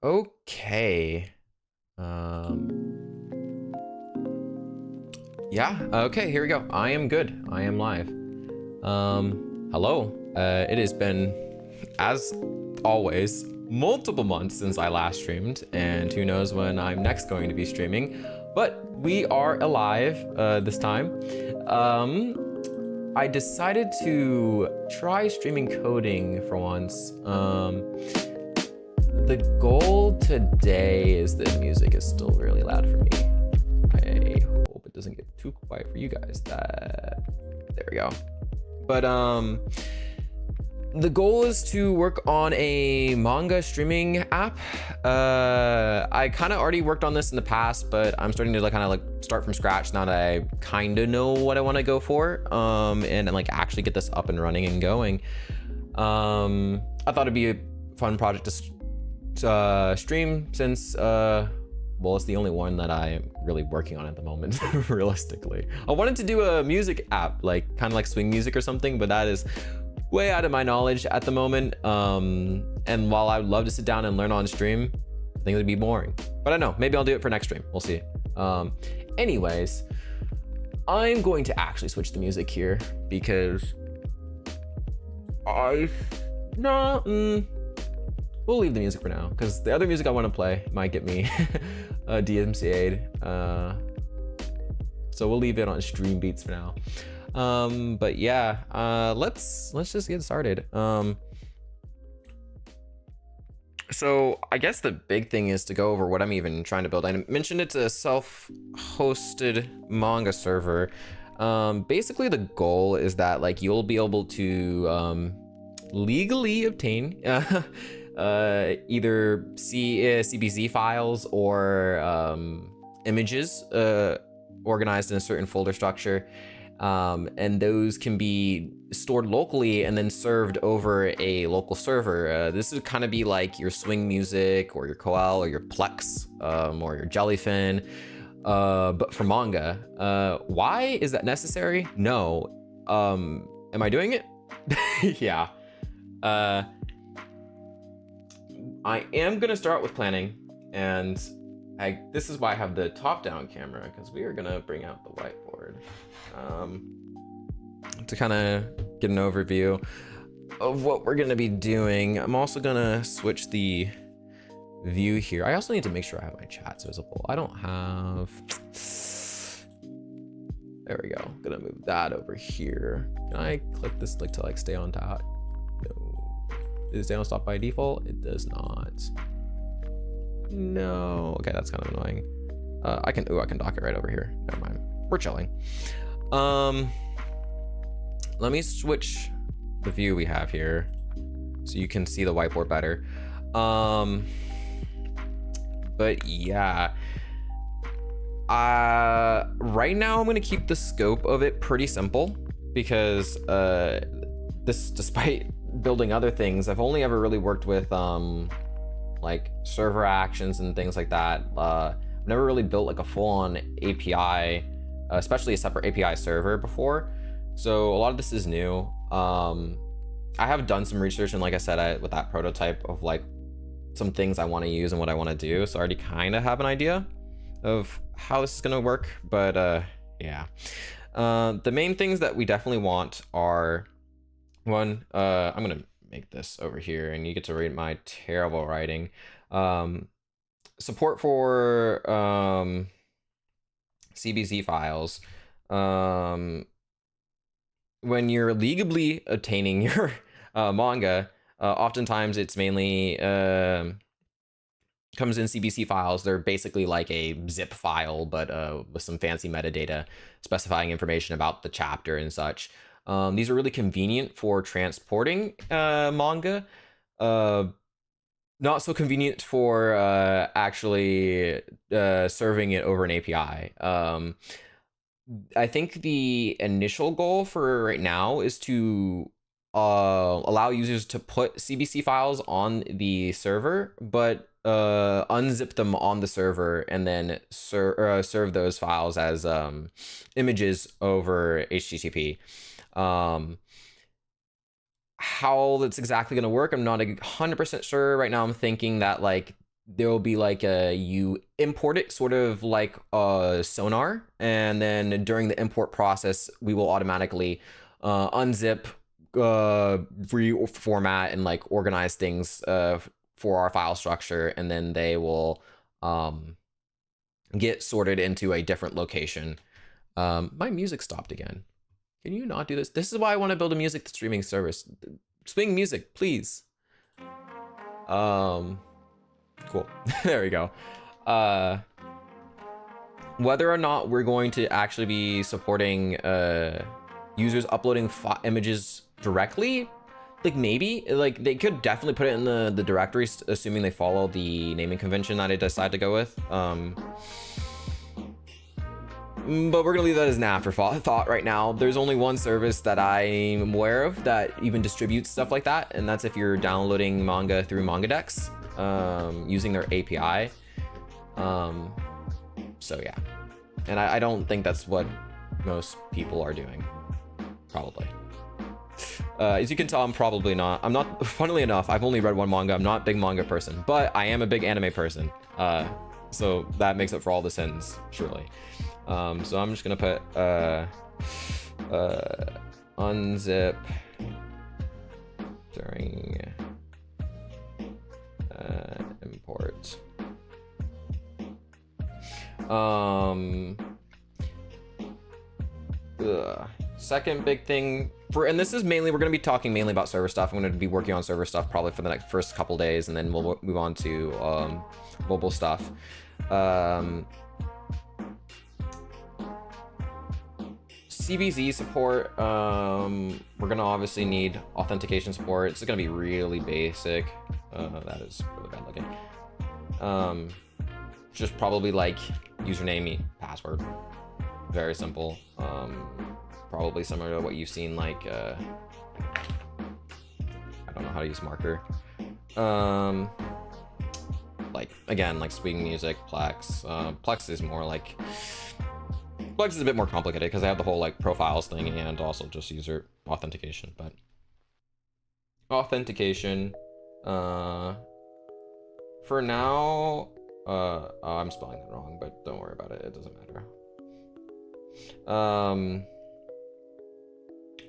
Okay. Yeah, okay, here we go. I am good. I am live. Hello. It has been, as always, multiple months since I last streamed, and who knows when I'm next going to be streaming, but we are alive this time. I decided to try streaming coding for once. The goal today is that music is still really loud for me. I hope it doesn't get too quiet for you guys. There we go. But the goal is to work on a manga streaming app. I kind of already worked on this in the past, but I'm starting to kind of start from scratch now that I kind of know what I want to go for, and like actually get this up and running and going. I thought it'd be a fun project to stream since well, it's the only one that I'm really working on at the moment, realistically. I wanted to do a music app, like kind of like swing music or something, but that is way out of my knowledge at the moment. And while I would love to sit down and learn on stream, I think it would be boring. But I don't know, maybe I'll do it for next stream. We'll see. Anyways, I'm going to actually switch the music here because we'll leave the music for now because the other music I want to play might get me DMCA'd. So we'll leave it on stream beats for now. But yeah, let's just get started. So I guess the big thing is to go over what I'm even trying to build. I mentioned it's a self-hosted manga server. Basically the goal is that like you'll be able to legally obtain either CBZ files or images organized in a certain folder structure, and those can be stored locally and then served over a local server. This would kind of be like your swing music or your koel or your plex or your jellyfin, but for manga. Why is that necessary? No. Am I doing it? Yeah. I am gonna start with planning, and this is why I have the top-down camera, because we are gonna bring out the whiteboard to kind of get an overview of what we're gonna be doing. I'm also gonna switch the view here. I also need to make sure I have my chats visible. I don't have. There we go. I'm gonna move that over here. Can I click this like to like stay on top? No. Is stay on stop by default? It does not. No. Okay, that's kind of annoying. I can dock it right over here. Never mind. We're chilling. Let me switch the view we have here so you can see the whiteboard better. But yeah. Right now I'm gonna keep the scope of it pretty simple because despite building other things, I've only ever really worked with like server actions and things like that. I've never really built like a full-on API, especially a separate API server before. So a lot of this is new. I have done some research, and like I said, with that prototype of like some things I want to use and what I want to do. So I already kind of have an idea of how this is going to work, but yeah. The main things that we definitely want are one, I'm gonna make this over here and you get to read my terrible writing. Support for CBZ files. When you're legally obtaining your manga, oftentimes it's mainly comes in CBC files. They're basically like a zip file, but with some fancy metadata specifying information about the chapter and such. These are really convenient for transporting manga. Not so convenient for actually serving it over an API. I think the initial goal for right now is to allow users to put CBC files on the server, but unzip them on the server and then serve those files as images over HTTP. How that's exactly going to work, I'm not 100% sure. Right now I'm thinking that like there will be like you import it sort of like a sonar, and then during the import process we will automatically unzip, reformat, and like organize things for our file structure, and then they will get sorted into a different location. My music stopped again. Can you not do this? This is why I want to build a music streaming service. Swing music, please. Cool. There we go. Whether or not we're going to actually be supporting users uploading images directly, like maybe, like they could definitely put it in the directories, assuming they follow the naming convention that I decide to go with. But we're gonna leave that as an afterthought right now. There's only one service that I'm aware of that even distributes stuff like that, and that's if you're downloading manga through MangaDex, using their API. So yeah, and I don't think that's what most people are doing, probably. As you can tell, I'm probably not. I'm not, funnily enough, I've only read one manga. I'm not a big manga person, but I am a big anime person. So that makes up for all the sins, surely. So I'm just gonna put unzip during import. Second big thing and this is mainly, we're going to be talking mainly about server stuff. I'm going to be working on server stuff probably for the first couple days, and then we'll move on to mobile stuff. CBZ support, we're gonna obviously need authentication support. It's gonna be really basic. That is really bad looking. Just probably like username, password, very simple. Probably similar to what you've seen, like I don't know how to use marker. Like again, like Swing Music, Plex. Plex is more like, Plex is a bit more complicated because they have the whole like profiles thing and also just user authentication. But authentication, for now, oh, I'm spelling that wrong, but don't worry about it. It doesn't matter.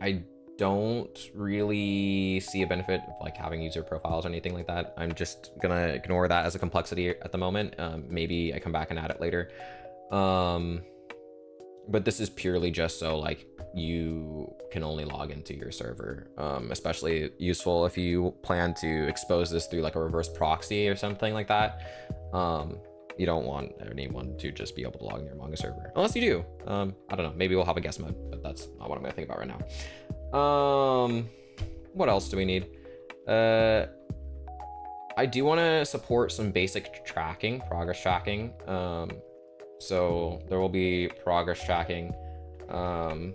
I don't really see a benefit of like having user profiles or anything like that. I'm just gonna ignore that as a complexity at the moment. Maybe I come back and add it later. But this is purely just so like you can only log into your server, especially useful if you plan to expose this through like a reverse proxy or something like that. You don't want anyone to just be able to log in your manga server unless you do. I don't know, maybe we'll have a guest mode, but that's not what I'm gonna think about right now. What else do we need? I do want to support some basic tracking, progress tracking. So there will be progress tracking. The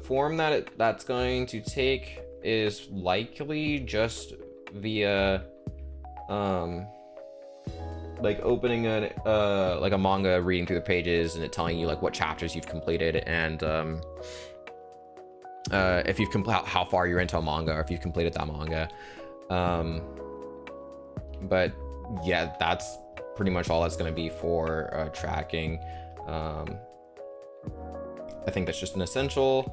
form that that's going to take is likely just via like opening like a manga, reading through the pages, and it telling you like what chapters you've completed, and if you've how far you're into a manga, or if you've completed that manga. But yeah, that's pretty much all that's going to be for tracking. I think that's just an essential.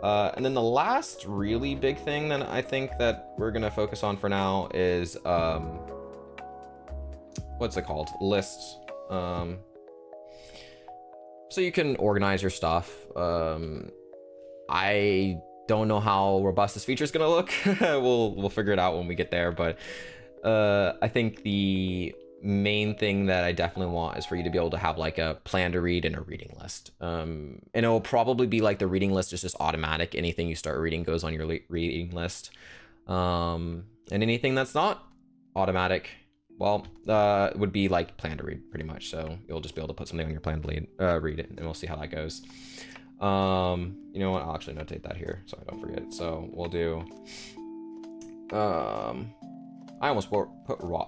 And then the last really big thing that I think that we're going to focus on for now is what's it called? Lists. So you can organize your stuff. I don't know how robust this feature is going to look. We'll figure it out when we get there, but I think the main thing that I definitely want is for you to be able to have like a plan to read and a reading list. And it'll probably be like the reading list is just automatic. Anything you start reading goes on your reading list. And anything that's not automatic, well, would be like plan to read pretty much. So you'll just be able to put something on your plan to read it, and we'll see how that goes. You know what? I'll actually notate that here so I don't forget. So we'll do, I almost put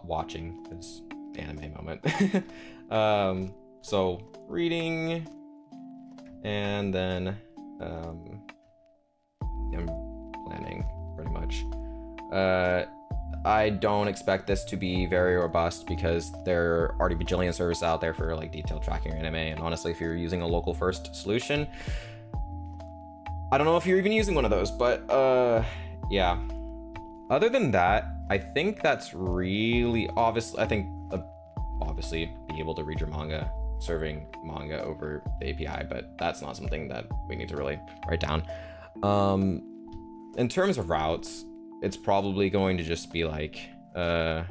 watching as anime moment. So reading, and then I'm planning pretty much. I don't expect this to be very robust because there are already bajillion services out there for like detailed tracking your anime. And honestly, if you're using a local first solution, I don't know if you're even using one of those, but yeah. Other than that, I think that's really obvious. I think obviously be able to read your manga, serving manga over the API, but that's not something that we need to really write down. In terms of routes, it's probably going to just be like our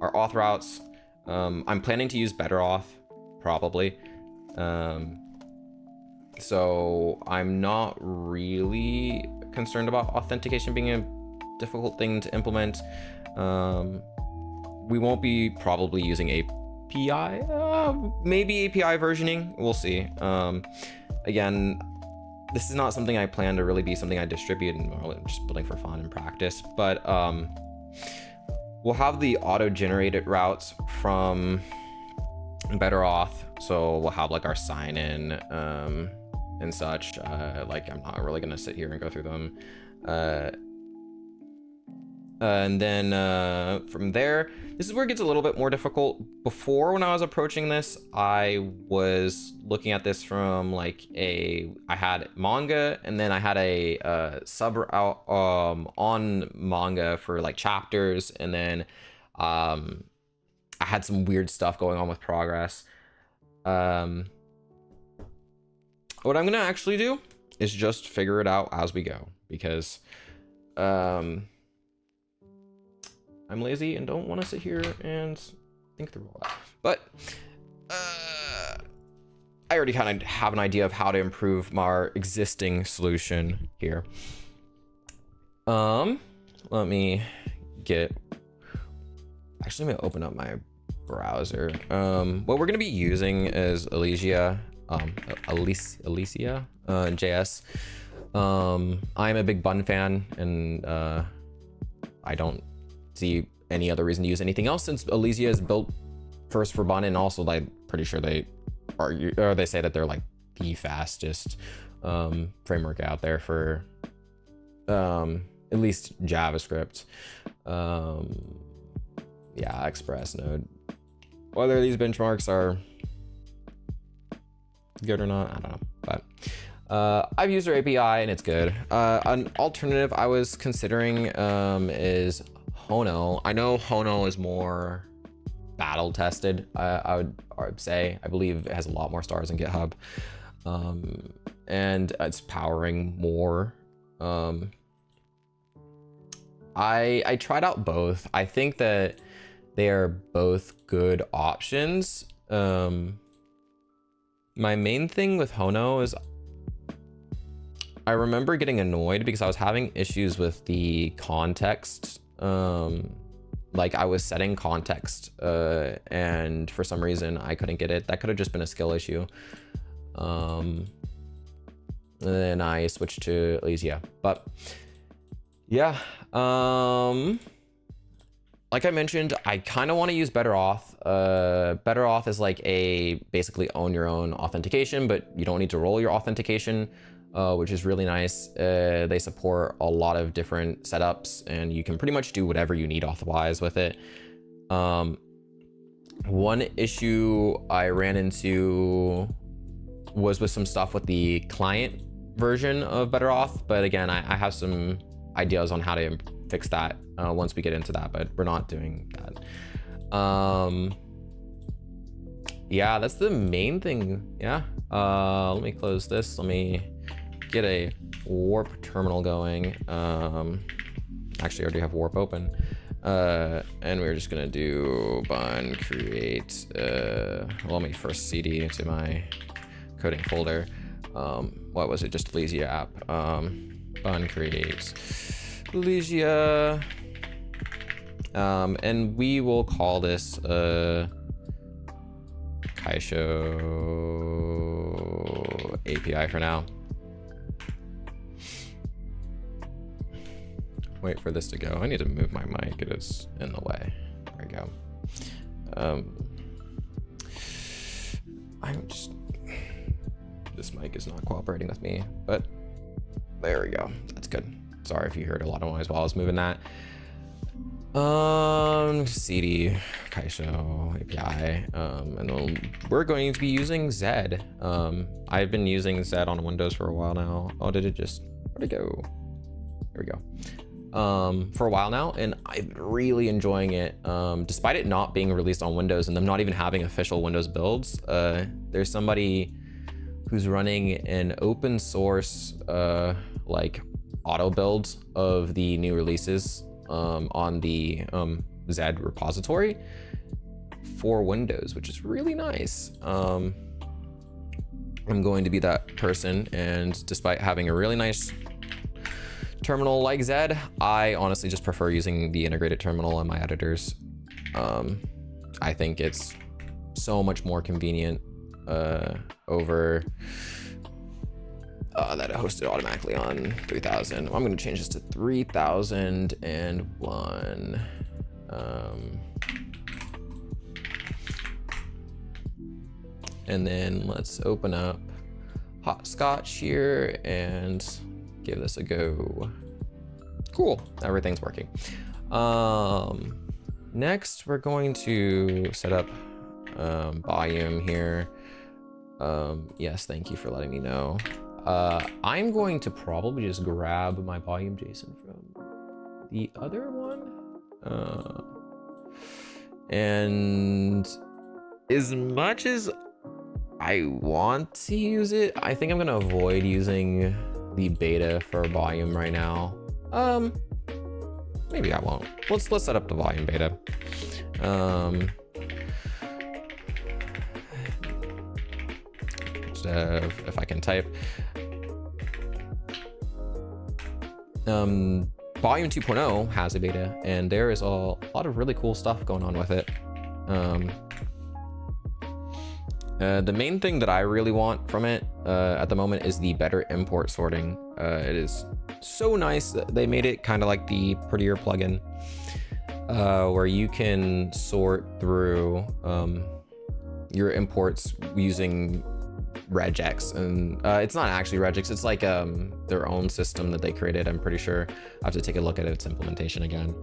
auth routes. I'm planning to use better auth, probably. So I'm not really concerned about authentication being a difficult thing to implement. We won't be probably using API, maybe API versioning, we'll see. Again, this is not something I plan to really be something I distribute and just building for fun and practice, but we'll have the auto-generated routes from better auth. So we'll have like our sign in and such. Like I'm not really gonna sit here and go through them. And then from there, this is where it gets a little bit more difficult. Before, when I was approaching this, I was looking at this from like I had manga, and then I had a sub route on manga for like chapters, and then I had some weird stuff going on with progress. What I'm gonna actually do is just figure it out as we go, because I'm lazy and don't want to sit here and think through all that. But I already kind of have an idea of how to improve our existing solution here. Let me get, actually I'm gonna open up my browser. What we're gonna be using is Alicia JS. I'm a big Bun fan, and I don't see any other reason to use anything else, since Alicia is built first for Bun, and also I'm pretty sure they argue, or they say that they're like the fastest framework out there for at least JavaScript. Yeah, Express Node. Whether these benchmarks are good or not, I don't know, but I've used their API and it's good. An alternative I was considering is Hono. I know Hono is more battle tested. I would say, I believe it has a lot more stars in GitHub, and it's powering more. I tried out both. I think that they are both good options. My main thing with Hono is I remember getting annoyed because I was having issues with the context. Like I was setting context and for some reason I couldn't get it. That could have just been a skill issue. And then I switched to Alicia, but yeah. Like I mentioned, I kind of want to use Better Auth. Better Auth is like a basically own your own authentication, but you don't need to roll your authentication, which is really nice. They support a lot of different setups, and you can pretty much do whatever you need auth-wise with it. One issue I ran into was with some stuff with the client version of Better Auth, but again, I have some ideas on how to fix that once we get into that, but we're not doing that. Yeah, that's the main thing. Yeah. Let me close this. Let me get a warp terminal going. Actually, I already have warp open. And we're just gonna do bun create. Well, let me first cd to my coding folder. What was it? Just Alicia app. Bun create Alicia. And we will call this Kaisho API for now. Wait for this to go. I need to move my mic. It is in the way. There we go. This mic is not cooperating with me, but there we go. That's good. Sorry if you heard a lot of noise while I was moving that. CD, Kaisho, API, and then we're going to be using Zed. I've been using Zed on Windows for a while now. Oh, where'd it go? There we go. For a while now, and I've been really enjoying it. Despite it not being released on Windows and them not even having official Windows builds, there's somebody who's running an open source, like auto build of the new releases on the Zed repository for Windows, which is really nice. I'm going to be that person, and despite having a really nice terminal like Zed, I honestly just prefer using the integrated terminal in my editors. I think it's so much more convenient over that it hosted automatically on 3000. I'm going to change this to 3001. And then let's open up Hopscotch here and give this a go. Cool, everything's working. Next, we're going to set up volume here. Yes, thank you for letting me know. I'm going to probably just grab my volume JSON from the other one. And as much as I want to use it, I think I'm gonna avoid using the beta for volume right now. Maybe I won't. Let's set up the volume beta. If I can type. Volume 2.0 has a beta, and there is a lot of really cool stuff going on with it. The main thing that I really want from it at the moment is the better import sorting. It is so nice that they made it kind of like the Prettier plugin, where you can sort through your imports using regex, and it's not actually regex, it's like their own system that they created. I'm pretty sure. I have to take a look at its implementation again.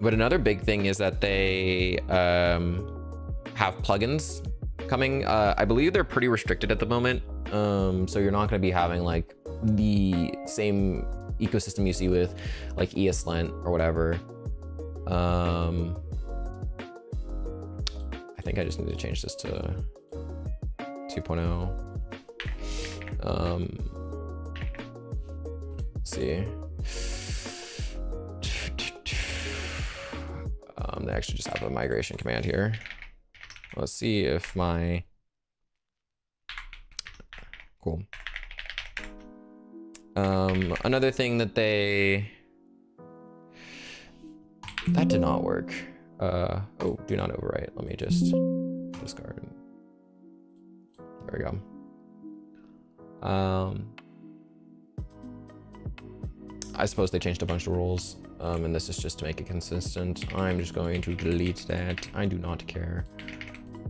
But another big thing is that they have plugins coming. I believe they're pretty restricted at the moment, so you're not going to be having like the same ecosystem you see with like ESLint or whatever. I think I just need to change this to 2.0. Let's see. They actually just have a migration command here. Let's see if my... Cool. Another thing that they... That did not work. Oh, do not overwrite. Let me just discard. There we go. I suppose they changed a bunch of rules, and this is just to make it consistent. I'm just going to delete that. I do not care.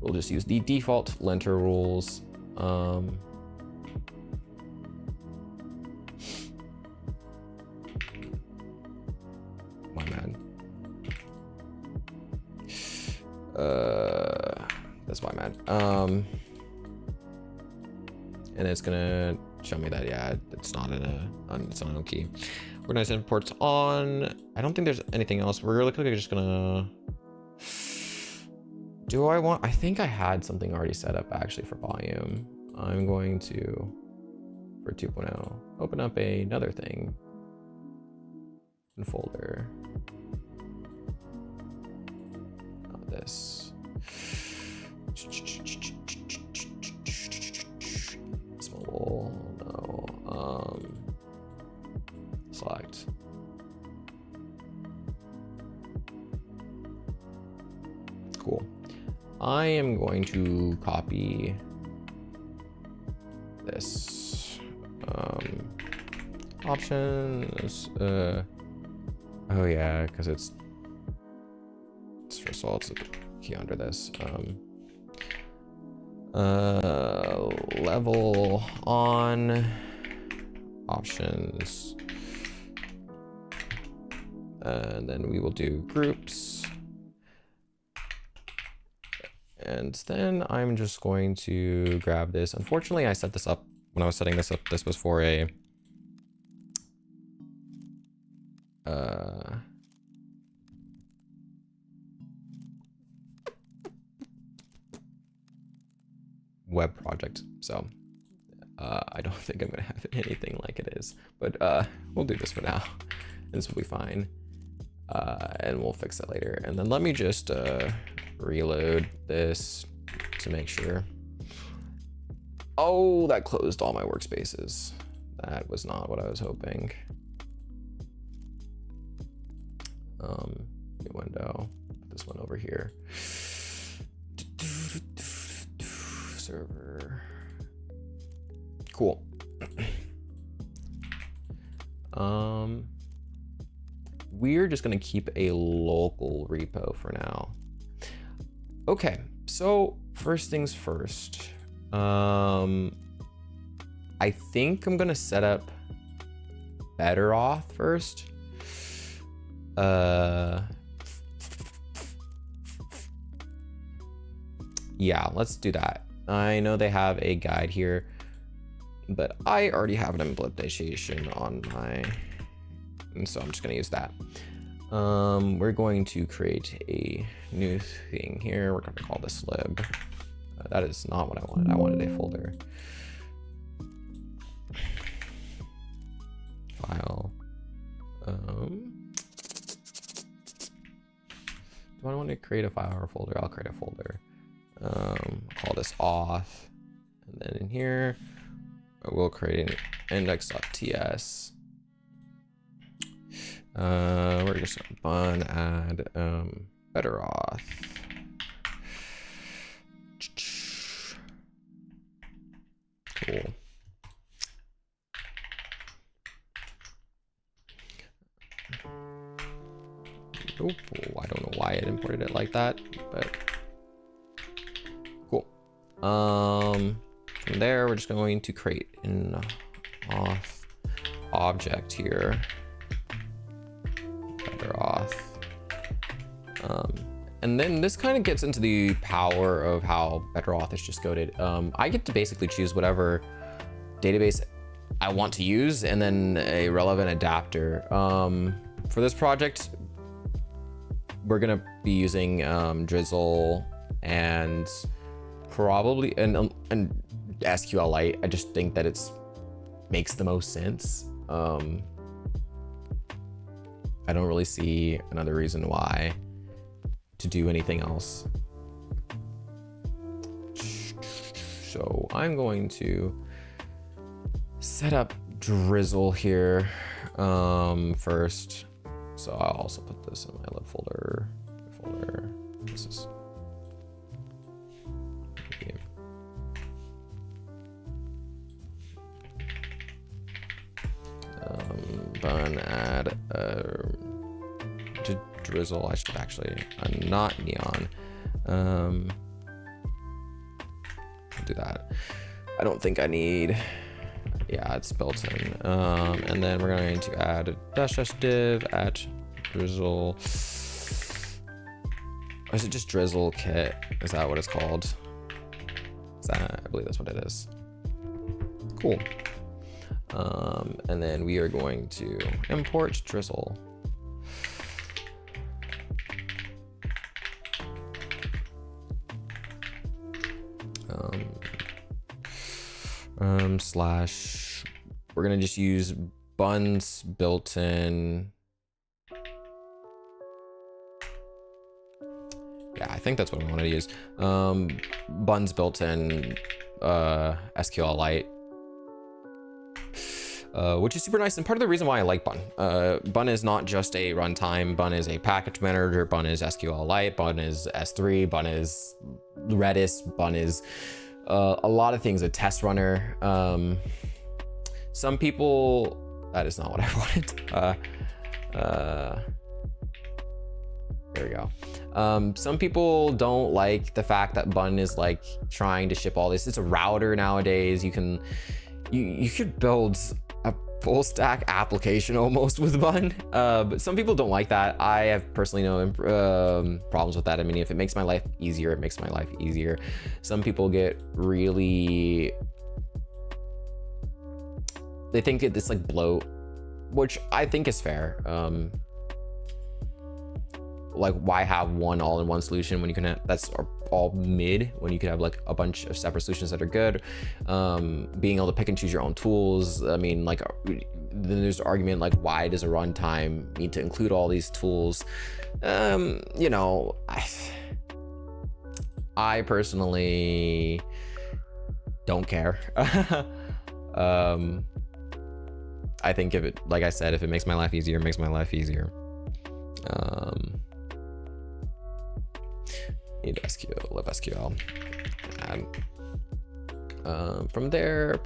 We'll just use the default linter rules. My man. That's my man. And it's gonna show me that, yeah, it's not in a, it's not on key. We're gonna send imports on. I don't think there's anything else. We're really quickly just gonna, I think I had something already set up actually for volume. I'm going to, for 2.0, open up another thing in folder. Not this. Small, no. Select. Cool. I am going to copy this. Options. Oh yeah, because it's first of all, it's a key under this. Level on options And then we will do groups. And then I'm just going to grab this. Unfortunately, I set this up when I was setting this up. This was for a web project. So I don't think I'm gonna have anything like it is, but we'll do this for now. This will be fine. And we'll fix it later. And then let me just reload this to make sure. Oh, that closed all my workspaces. That was not what I was hoping. New window, put this one over here. Server. Cool. We're just gonna keep a local repo for now. Okay, so first things first. I think I'm gonna set up Better Off first. Yeah, let's do that. I know they have a guide here, but I already have an implementation on my, and so I'm just gonna use that. We're going to create a new thing here. We're gonna call this lib. That is not what I wanted. I wanted a folder. File. Do I want to create a file or a folder? I'll create a folder. Call this auth, and then in here we'll create an index.ts. We're just gonna add better auth. Cool. Oh, I don't know why it imported it like that, but cool. From there, we're just going to create an auth object here. Better auth. And then this kind of gets into the power of how Better Auth is just coded. I get to basically choose whatever database I want to use and then a relevant adapter. For this project, we're gonna be using Drizzle and probably and SQLite. I just think that it's makes the most sense. I don't really see another reason why to do anything else. So I'm going to set up Drizzle here first. So I'll also put this in my lib folder. This is bun add to Drizzle. I should actually not neon. I'll do that. I don't think I need. Yeah, it's built in. And then we're going to add a --div at Drizzle. Or is it just Drizzle kit? Is that what it's called? Is that, I believe that's what it is. Cool. And then we are going to import Drizzle. Slash, we're gonna just use buns built in. Yeah, I think that's what we want to use. Buns built in SQLite, which is super nice. And part of the reason why I like Bun. Bun is not just a runtime. Bun is a package manager. Bun is SQLite. Bun is S3. Bun is Redis. Bun is a lot of things. A test runner. Some people, that is not what I wanted. There we go. Some people don't like the fact that Bun is like trying to ship all this. It's a router nowadays. You could build a full stack application almost with Bun. But some people don't like that. I have personally no problems with that. I mean, if it makes my life easier, it makes my life easier. Some people get really, they think it's like bloat, which I think is fair. Like, why have one all-in-one solution when you can have, that's all mid, when you could have like a bunch of separate solutions that are good. Being able to pick and choose your own tools. I mean, like, then there's the argument like, why does a runtime need to include all these tools? You know, I personally don't care. I think if it, like I said, if it makes my life easier, it makes my life easier. Need SQL, libsql, and from there,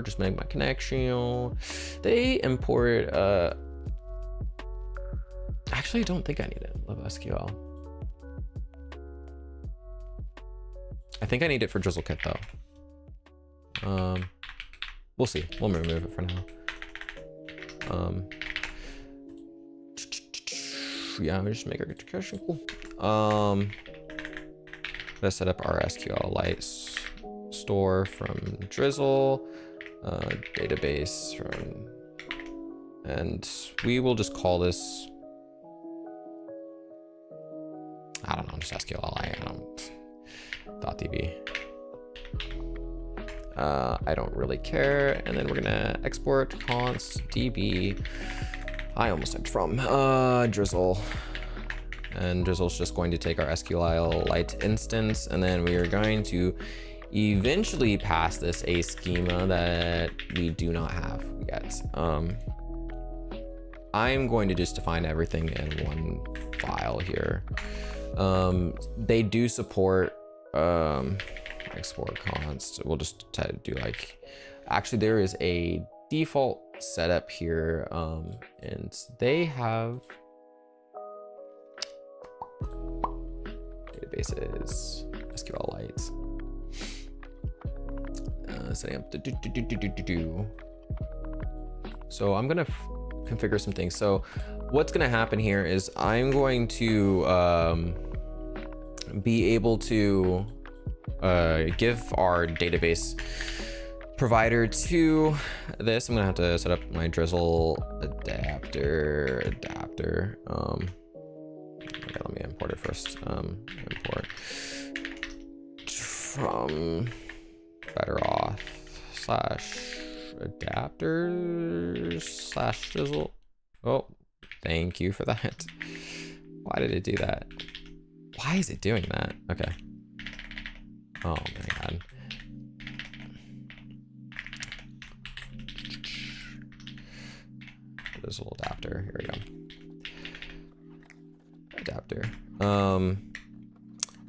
just make my connection. They import, actually I don't think I need it, libsql. I think I need it for DrizzleKit though. We'll see, we'll remove it for now. Yeah, we just make our connection cool. Let's set up our SQLite store from Drizzle, database from, and we will just call this, I don't know, just SQLite, .db. I don't really care. And then we're gonna export const db. I almost said from Drizzle. And Drizzle's just going to take our SQLite instance, and then we are going to eventually pass this a schema that we do not have yet. I'm going to just define everything in one file here. They do support export const. We'll just do like, actually there is a default setup here, and they have databases, SQLite, setting up the So I'm gonna configure some things. So what's gonna happen here is I'm going to be able to give our database provider to this. I'm gonna have to set up my Drizzle adapter. Okay, let me import it first. Import from betteroff / adapters / Drizzle. Oh, thank you for that. Why did it do that? Why is it doing that? Okay. Oh my god. Drizzle adapter. Here we go. Adapter.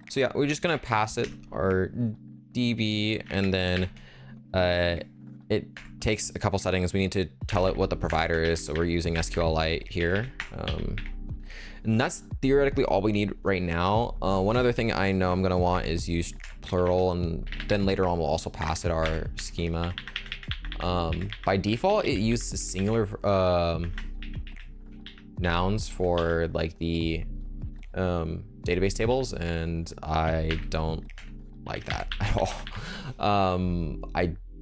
So yeah, we're just gonna pass it our DB, and then it takes a couple settings. We need to tell it what the provider is, so we're using SQLite here. And that's theoretically all we need right now. One other thing I know I'm gonna want is use plural, and then later on we'll also pass it our schema. By default, it uses singular nouns for like the database tables, and I don't like that at all.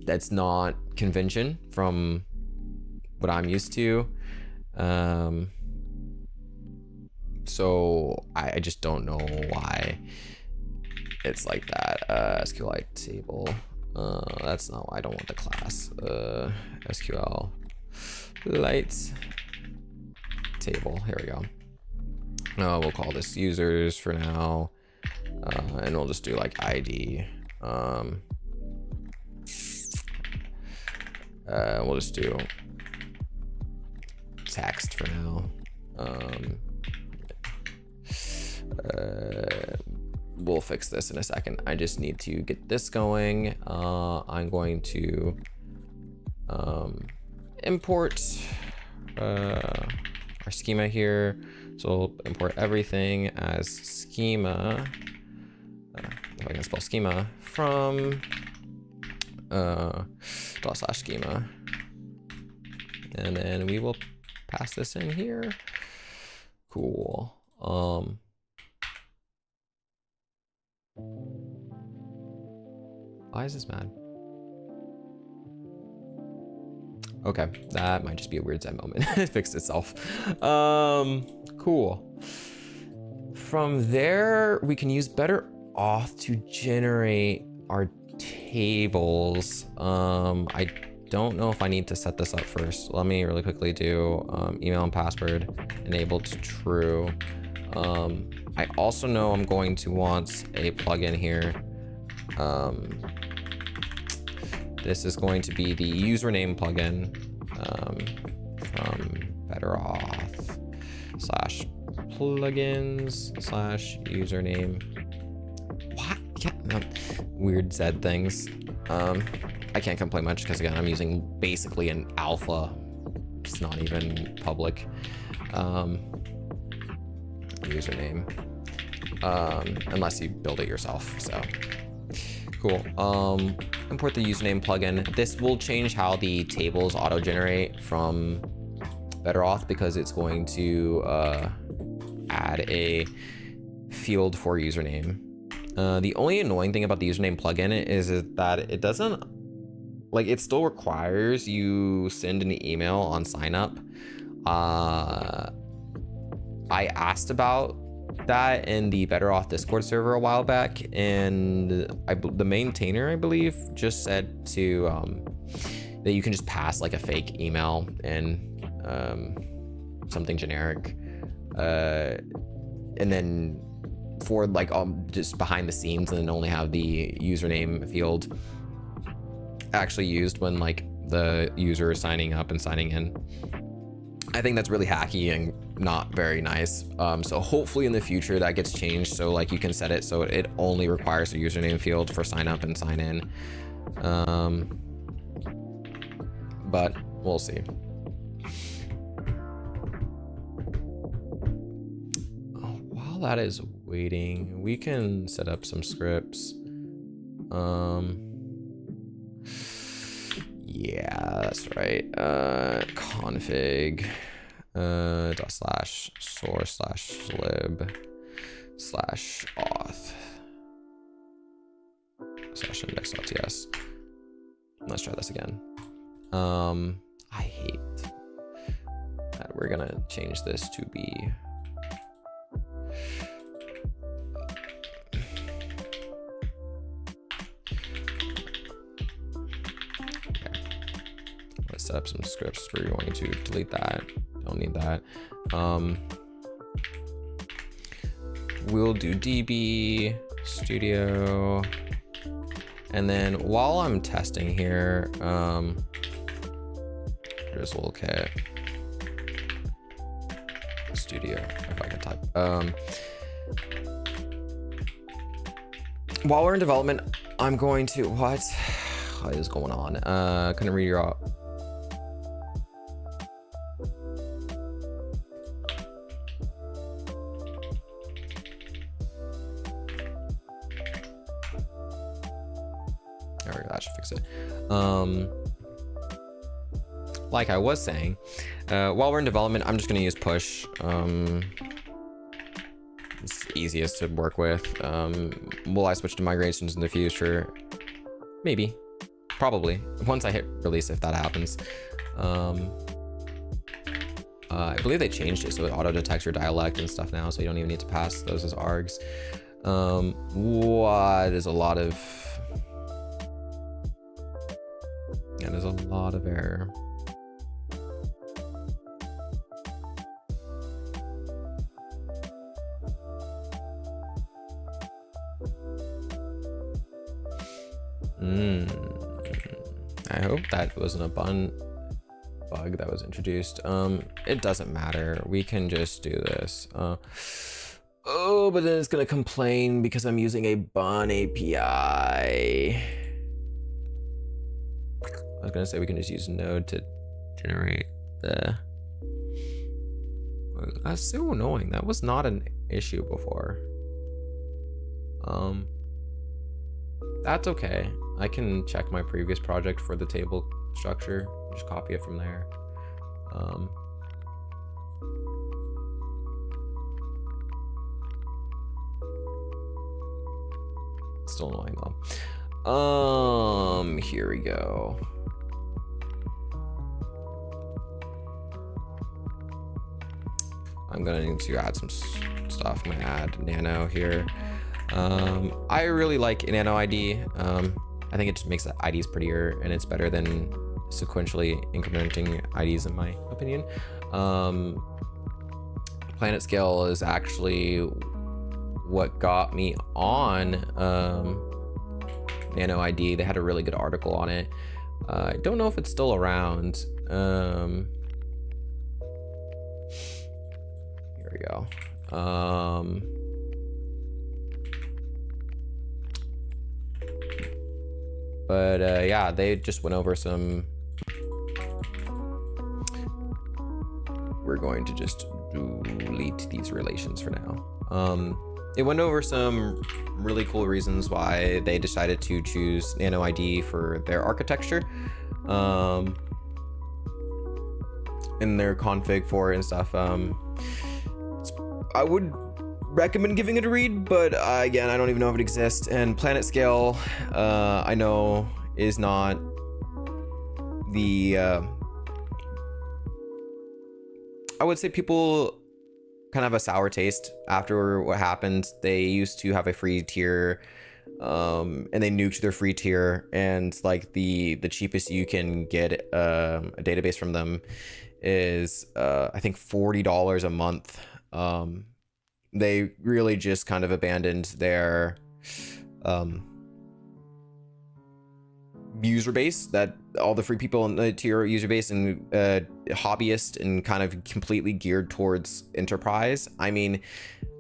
That's not convention from what I'm used to. So I just don't know why it's like that. SQLite table. That's not why I don't want the class. SQLite table. Here we go. We'll call this users for now, and we'll just do like ID. We'll just do text for now. We'll fix this in a second. I just need to get this going. I'm going to import our schema here. So we'll import everything as schema. If I can spell schema from /schema. and then we will pass this in here. Cool. Why is this mad? Okay, that might just be a weird Zen moment. It fixed itself. Cool. From there, we can use Better Auth to generate our tables. I don't know if I need to set this up first. Let me really quickly do email and password enabled to true. I also know I'm going to want a plugin here. This is going to be the username plugin from BetterAuth /plugins/username. What? Yeah, no. Weird Z things. I can't complain much because again, I'm using basically an alpha. It's not even public. Username. Unless you build it yourself, so. Cool. Import the username plugin. This will change how the tables auto-generate from BetterAuth because it's going to add a field for username. The only annoying thing about the username plugin is that it doesn't, like, it still requires you send an email on sign up. I asked about that in the BetterAuth Discord server a while back, and the maintainer, I believe, just said to that you can just pass like a fake email and something generic, and then for like just behind the scenes, and then only have the username field actually used when like the user is signing up and signing in. I think that's really hacky and not very nice. So hopefully in the future that gets changed, so like you can set it so it only requires a username field for sign up and sign in. But we'll see. While that is waiting, we can set up some scripts. Yeah, that's right. Config /source/lib/auth/index.ts. Let's try this again. I hate that we're gonna change this to be set up some scripts. We're going to delete that. Don't need that. We'll do DB Studio, and then while I'm testing here, here's a little kit Studio, if I can type. While we're in development, I'm going to what is going on? Couldn't read your that should fix it. Like I was saying, while we're in development, I'm just going to use push. It's easiest to work with. Will I switch to migrations in the future? Maybe, probably, once I hit release, if that happens. I believe they changed it so it auto detects your dialect and stuff now, so you don't even need to pass those as args. What is a lot of there's a lot of error. I hope that wasn't a bug that was introduced. It doesn't matter. We can just do this. Oh, but then it's gonna complain because I'm using a bun API. I was gonna say we can just use Node to generate the. That's so annoying. That was not an issue before. That's okay. I can check my previous project for the table structure. Just copy it from there. Still annoying though. Here we go. I'm gonna need to add some stuff. I'm gonna add nano here. I really like nano ID. I think it just makes the IDs prettier, and it's better than sequentially incrementing IDs in my opinion. Planet scale is actually what got me on nano ID. They had a really good article on it. I don't know if it's still around. Here we go. Yeah, they just went over some. We're going to just delete these relations for now. It went over some really cool reasons why they decided to choose nano ID for their architecture, in their config for it and stuff. I would recommend giving it a read, but again, I don't even know if it exists. And planet scale, I know is not the I would say people kind of have a sour taste after what happened. They used to have a free tier, and they nuked their free tier, and like the cheapest you can get a database from them is I think $40 a month. They really just kind of abandoned their user base, that all the free people in the tier user base, and hobbyist, and kind of completely geared towards enterprise. I mean,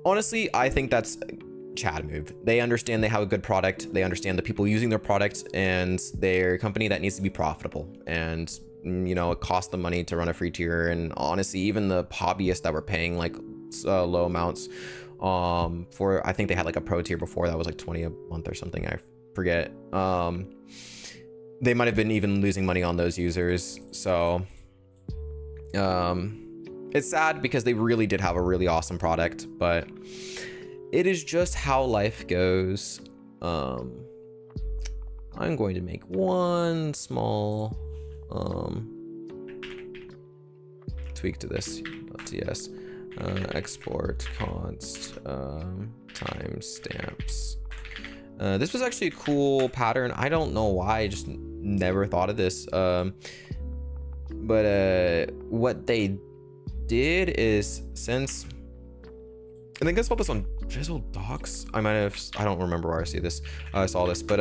honestly, I think that's a Chad move. They understand they have a good product. They understand the people using their product, and they're a company that needs to be profitable. And you know, it costs them money to run a free tier. And honestly, even the hobbyists that were paying like low amounts for, I think they had like a pro tier before that was like 20 a month or something, I forget. They might have been even losing money on those users. So it's sad because they really did have a really awesome product, but it is just how life goes. I'm going to make one small tweak to this. Yes. Export const timestamps. This was actually a cool pattern. I don't know why, I just never thought of this. But what they did is, since I think I saw this on Drizzle Docs, I don't remember where I see this. I saw this, but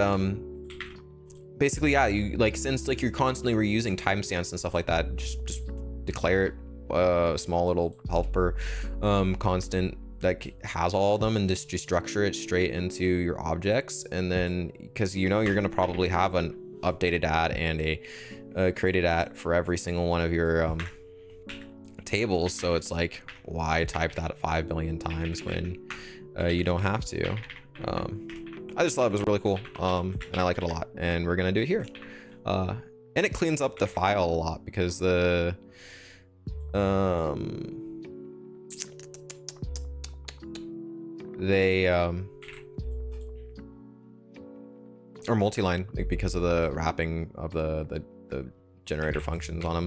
basically, yeah, you like, since like you're constantly reusing timestamps and stuff like that, just declare it a small little helper constant that has all of them, and just structure it straight into your objects. And then, because you know you're going to probably have an updated ad and a created ad for every single one of your tables, so it's like, why type that 5 billion times when you don't have to. I just thought it was really cool, and I like it a lot, and we're gonna do it here. And it cleans up the file a lot, because the they or multi-line, like, because of the wrapping of the generator functions on them.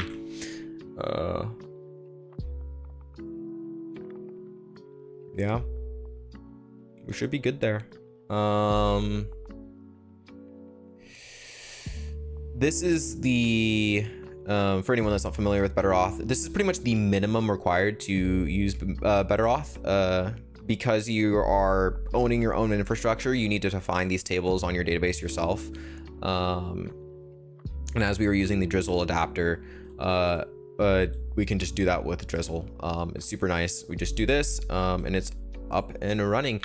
Yeah, we should be good there. This is the for anyone that's not familiar with BetterAuth, this is pretty much the minimum required to use BetterAuth. Because you are owning your own infrastructure, you need to define these tables on your database yourself. And as we were using the Drizzle adapter, we can just do that with Drizzle. It's super nice. We just do this, and it's up and running.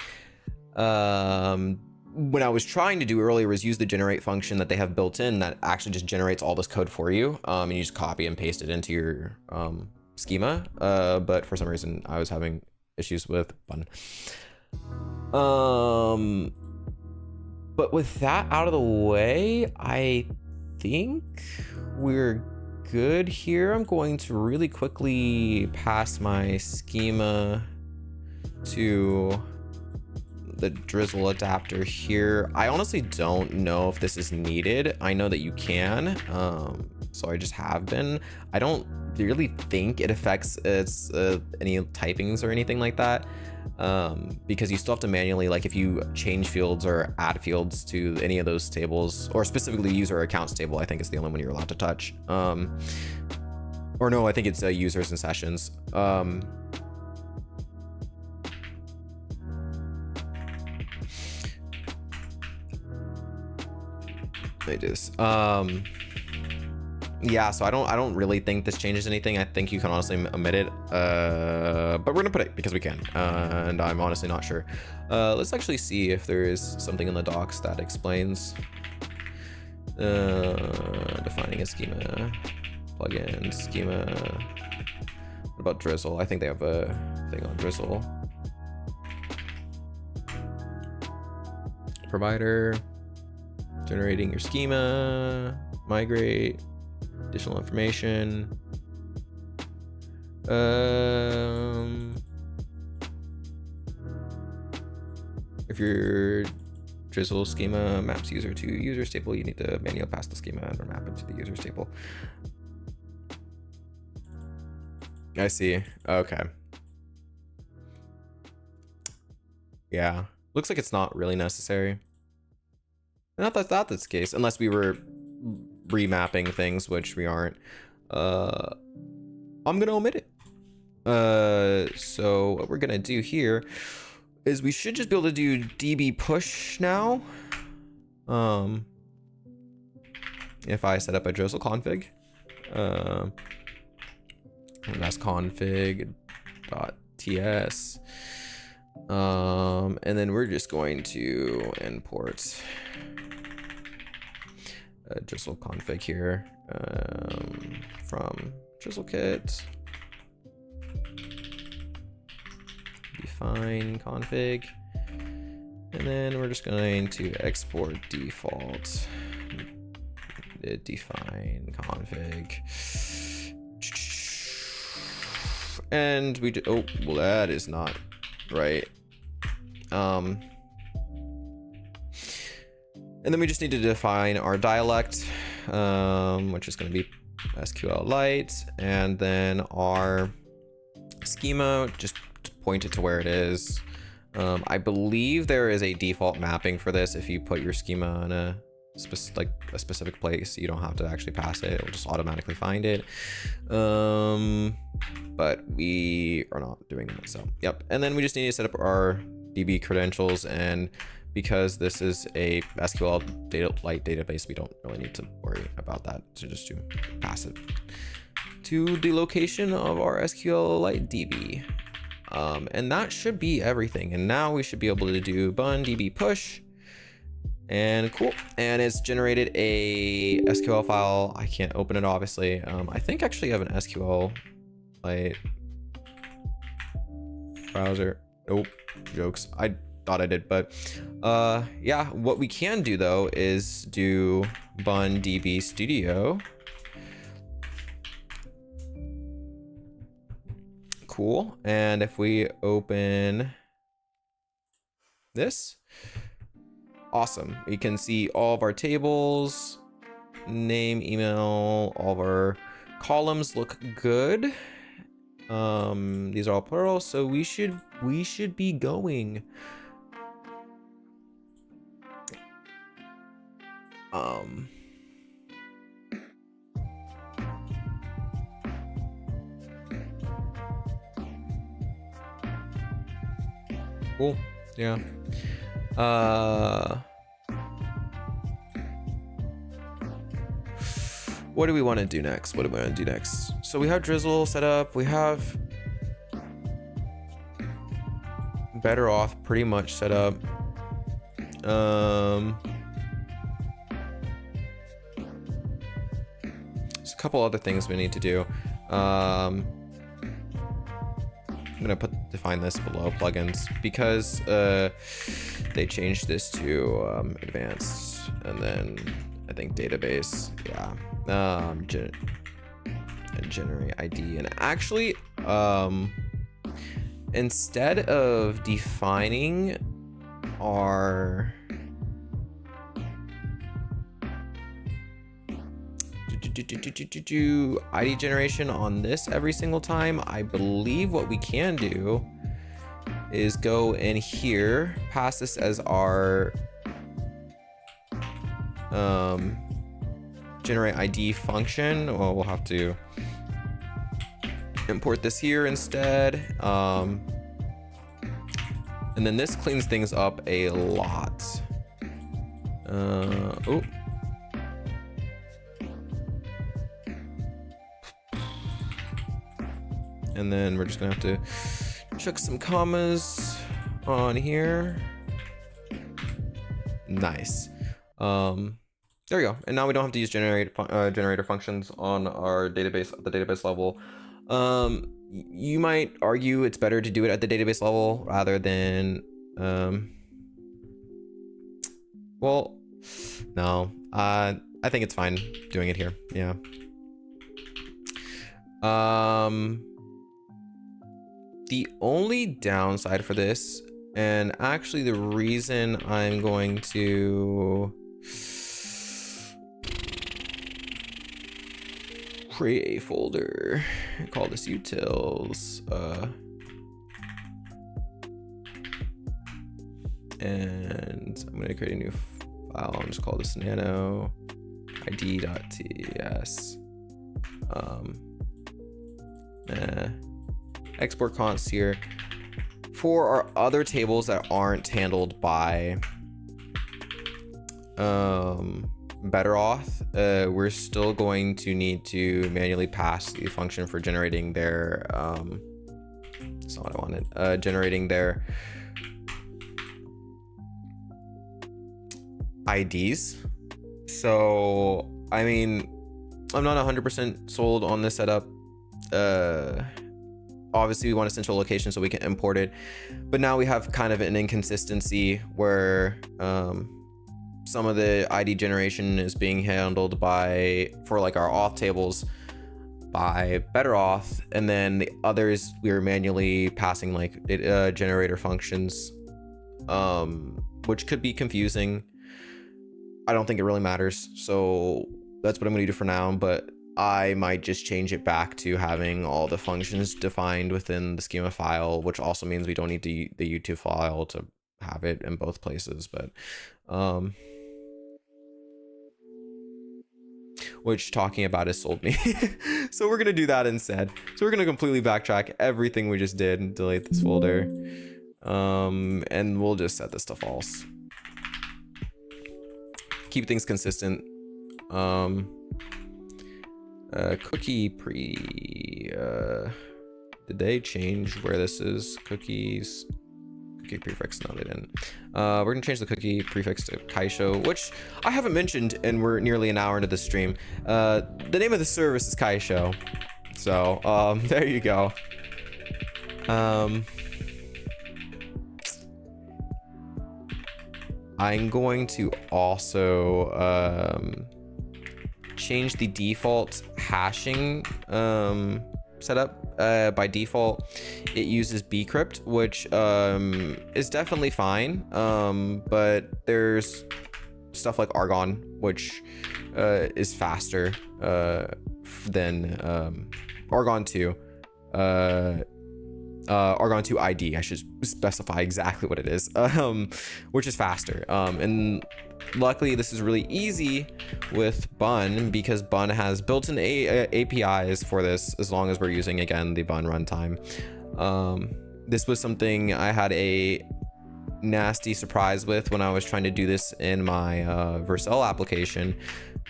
When I was trying to do earlier was use the generate function that they have built in that actually just generates all this code for you, and you just copy and paste it into your schema. But for some reason, I was having issues with button. But with that out of the way, I think we're good here. I'm going to really quickly pass my schema to the drizzle adapter here. I honestly don't know if this is needed. I know that you can, so I just have been. I don't really think it affects any typings or anything like that, because you still have to manually, like if you change fields or add fields to any of those tables, or specifically user accounts table, I think is the only one you're allowed to touch. Or no, I think it's users and sessions. They just yeah, so I don't really think this changes anything. I think you can honestly omit it, but we're gonna put it because we can, and I'm honestly not sure. Let's actually see if there is something in the docs that explains defining a schema, plugin schema. What about drizzle? I think they have a thing on drizzle. Provider, generating your schema, migrate, additional information. If your drizzle schema maps user to users table, you need to manually pass the schema and map it to the users table. I see. Okay. Yeah. Looks like it's not really necessary. Not that that's the case, unless we were remapping things, which we aren't. I'm gonna omit it. So what we're gonna do here is we should just be able to do db push now. If I set up a drizzle config, and that's config.ts, and then we're just going to import a drizzle config here, from drizzle kit, define config, and then we're just going to export default define config, and we do, oh well, that is not right. And then we just need to define our dialect, which is going to be SQLite, and then our schema, just point it to where it is. I believe there is a default mapping for this. If you put your schema in a specific place, you don't have to actually pass it. It'll just automatically find it. But we are not doing that. So, yep. And then we just need to set up our DB credentials, and because this is a SQLite database, we don't really need to worry about that. So just to pass it to the location of our SQLite DB. And that should be everything. And now we should be able to do bun db push, and cool. And it's generated a SQL file. I can't open it, obviously. I think actually I have an SQLite browser. Nope, jokes. I thought I did, but yeah, what we can do though is do bun db studio. Cool. And if we open this, awesome, we can see all of our tables, name, email, all of our columns look good. These are all plural, so we should be going. Cool. Yeah. What do we want to do next? What do we want to do next? So we have drizzle set up. We have better off pretty much set up. There's a couple other things we need to do. I'm gonna define this below plugins, because they changed this to advanced, and then I think database. Yeah. and generate ID. And actually, instead of defining our ID generation on this every single time, I believe what we can do is go in here, pass this as our generate ID function. Well, we'll have to import this here instead. And then this cleans things up a lot. Oh. And then we're just gonna have to chuck some commas on here. Nice. There we go. And now we don't have to use generator functions on our database at the database level. You might argue it's better to do it at the database level rather than well, no, I think it's fine doing it here. Yeah. The only downside for this, and actually the reason I'm going to create a folder, call this utils, and I'm gonna create a new file and just call this nano id.ts. Export const here. For our other tables that aren't handled by BetterAuth, we're still going to need to manually pass the function for generating their that's not what I wanted, generating their IDs. So I mean, I'm not 100% sold on this setup. Obviously we want a central location so we can import it, but now we have kind of an inconsistency where some of the ID generation is being handled for like our auth tables by BetterAuth, and then the others we are manually passing like generator functions, which could be confusing. I don't think it really matters, so that's what I'm gonna do for now, but I might just change it back to having all the functions defined within the schema file, which also means we don't need the YouTube file to have it in both places, but which talking about has sold me. So we're gonna do that instead. So we're gonna completely backtrack everything we just did and delete this folder, and we'll just set this to false. Keep things consistent. Cookie did they change where this is? Cookie prefix? No, they didn't. We're gonna change the cookie prefix to Kaisho, which I haven't mentioned, and we're nearly an hour into the stream. The name of the service is Kaisho, so there you go. I'm going to also change the default hashing setup. By default it uses bcrypt, which is definitely fine, but there's stuff like Argon, which is faster than Argon 2. Argon 2 ID, I should specify exactly what it is, which is faster, and luckily this is really easy with Bun, because Bun has built-in APIs for this, as long as we're using, again, the Bun runtime. This was something I had a nasty surprise with when I was trying to do this in my Vercel application,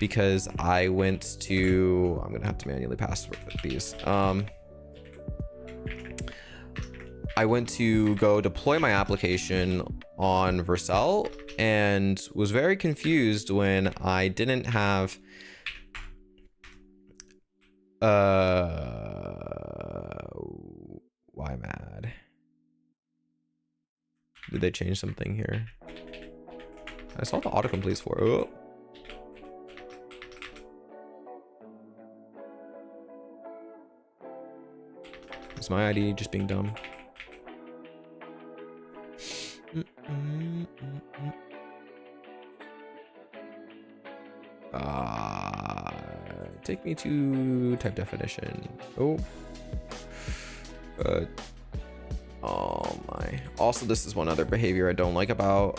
because I went to, I'm gonna have to manually password these. I went to go deploy my application on Vercel and was very confused when I didn't have why mad? Did they change something here? I saw the autocompletes for Is my ID just being dumb? Take me to type definition. Oh my. Also, this is one other behavior I don't like about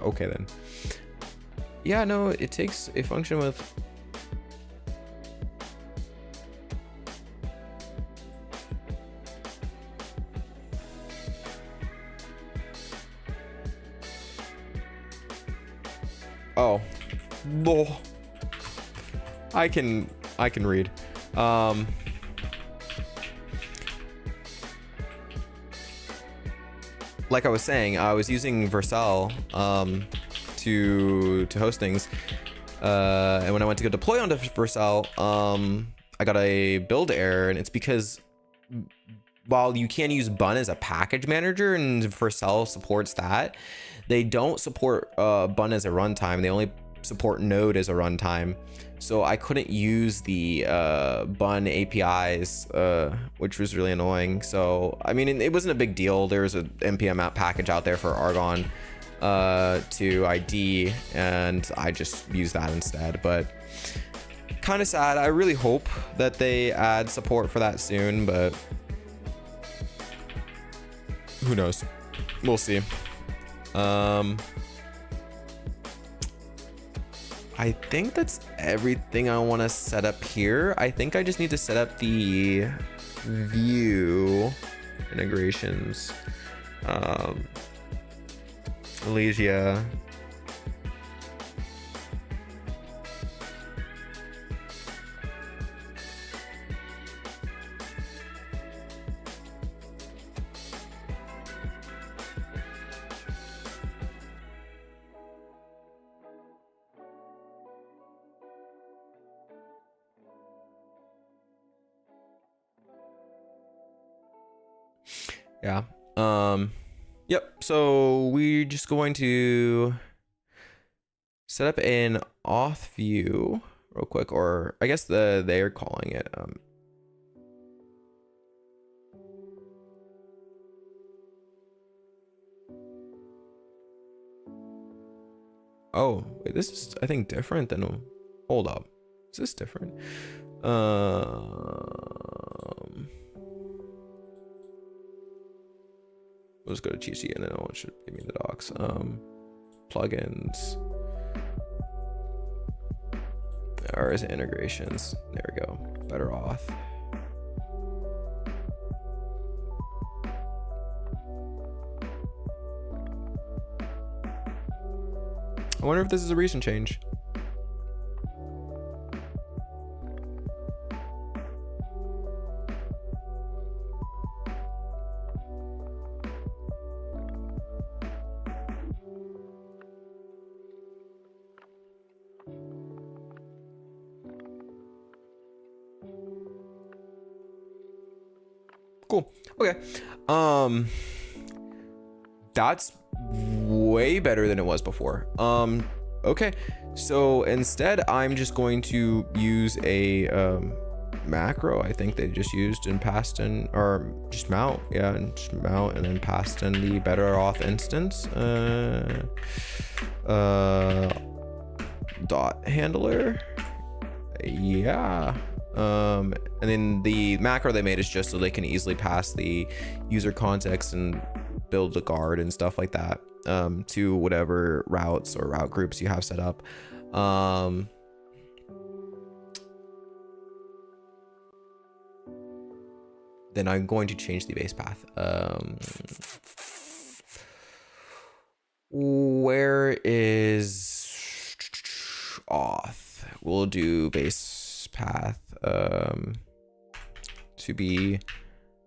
okay then. Yeah, no, it takes a function with oh. I can read. Like I was saying, I was using Vercel to host things, and when I went to go deploy onto Vercel, I got a build error, and it's because while you can use Bun as a package manager and Vercel supports that, they don't support Bun as a runtime. They only support Node as a runtime. So I couldn't use the Bun APIs, which was really annoying. So, I mean, it wasn't a big deal. There's an npm app package out there for Argon to ID, and I just used that instead. But kind of sad. I really hope that they add support for that soon, but who knows? We'll see. I think that's everything I want to set up here. I think I just need to set up the view integrations. Elysia. Yeah. Yep. So we're just going to set up an auth view real quick, or I guess they're calling it oh wait, this is I think different than, hold up, is this different? Let's go to TC and then it should give me the docs. Plugins. Or is it integrations? There we go. Better auth. I wonder if this is a recent change. Cool. Okay. That's way better than it was before. Okay. So instead, I'm just going to use a macro. I think they just used and passed in, or just mount. Yeah, and just mount and then passed in the better auth instance. Dot handler. Yeah. And then the macro they made is just so they can easily pass the user context and build the guard and stuff like that to whatever routes or route groups you have set up. Then I'm going to change the base path. Where is auth? We'll do base path to be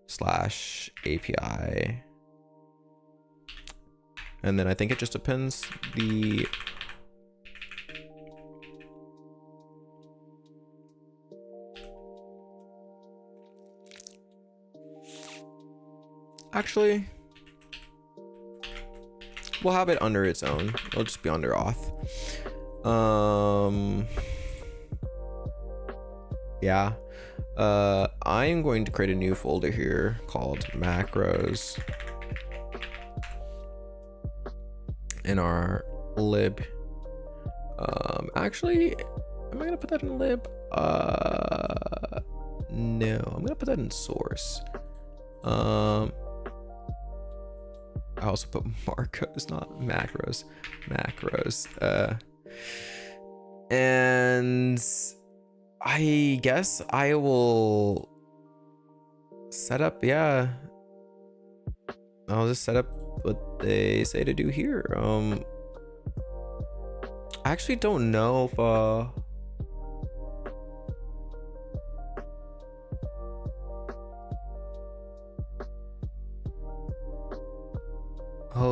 /API, and then I think it just appends the actually we'll have it under its own. It'll just be under auth. Yeah. I'm going to create a new folder here called macros in our lib. Actually, am I gonna put that in lib? No, I'm gonna put that in source. I also put Marcos, not macros. And I guess I will set up, yeah. I'll just set up what they say to do here. I actually don't know if oh,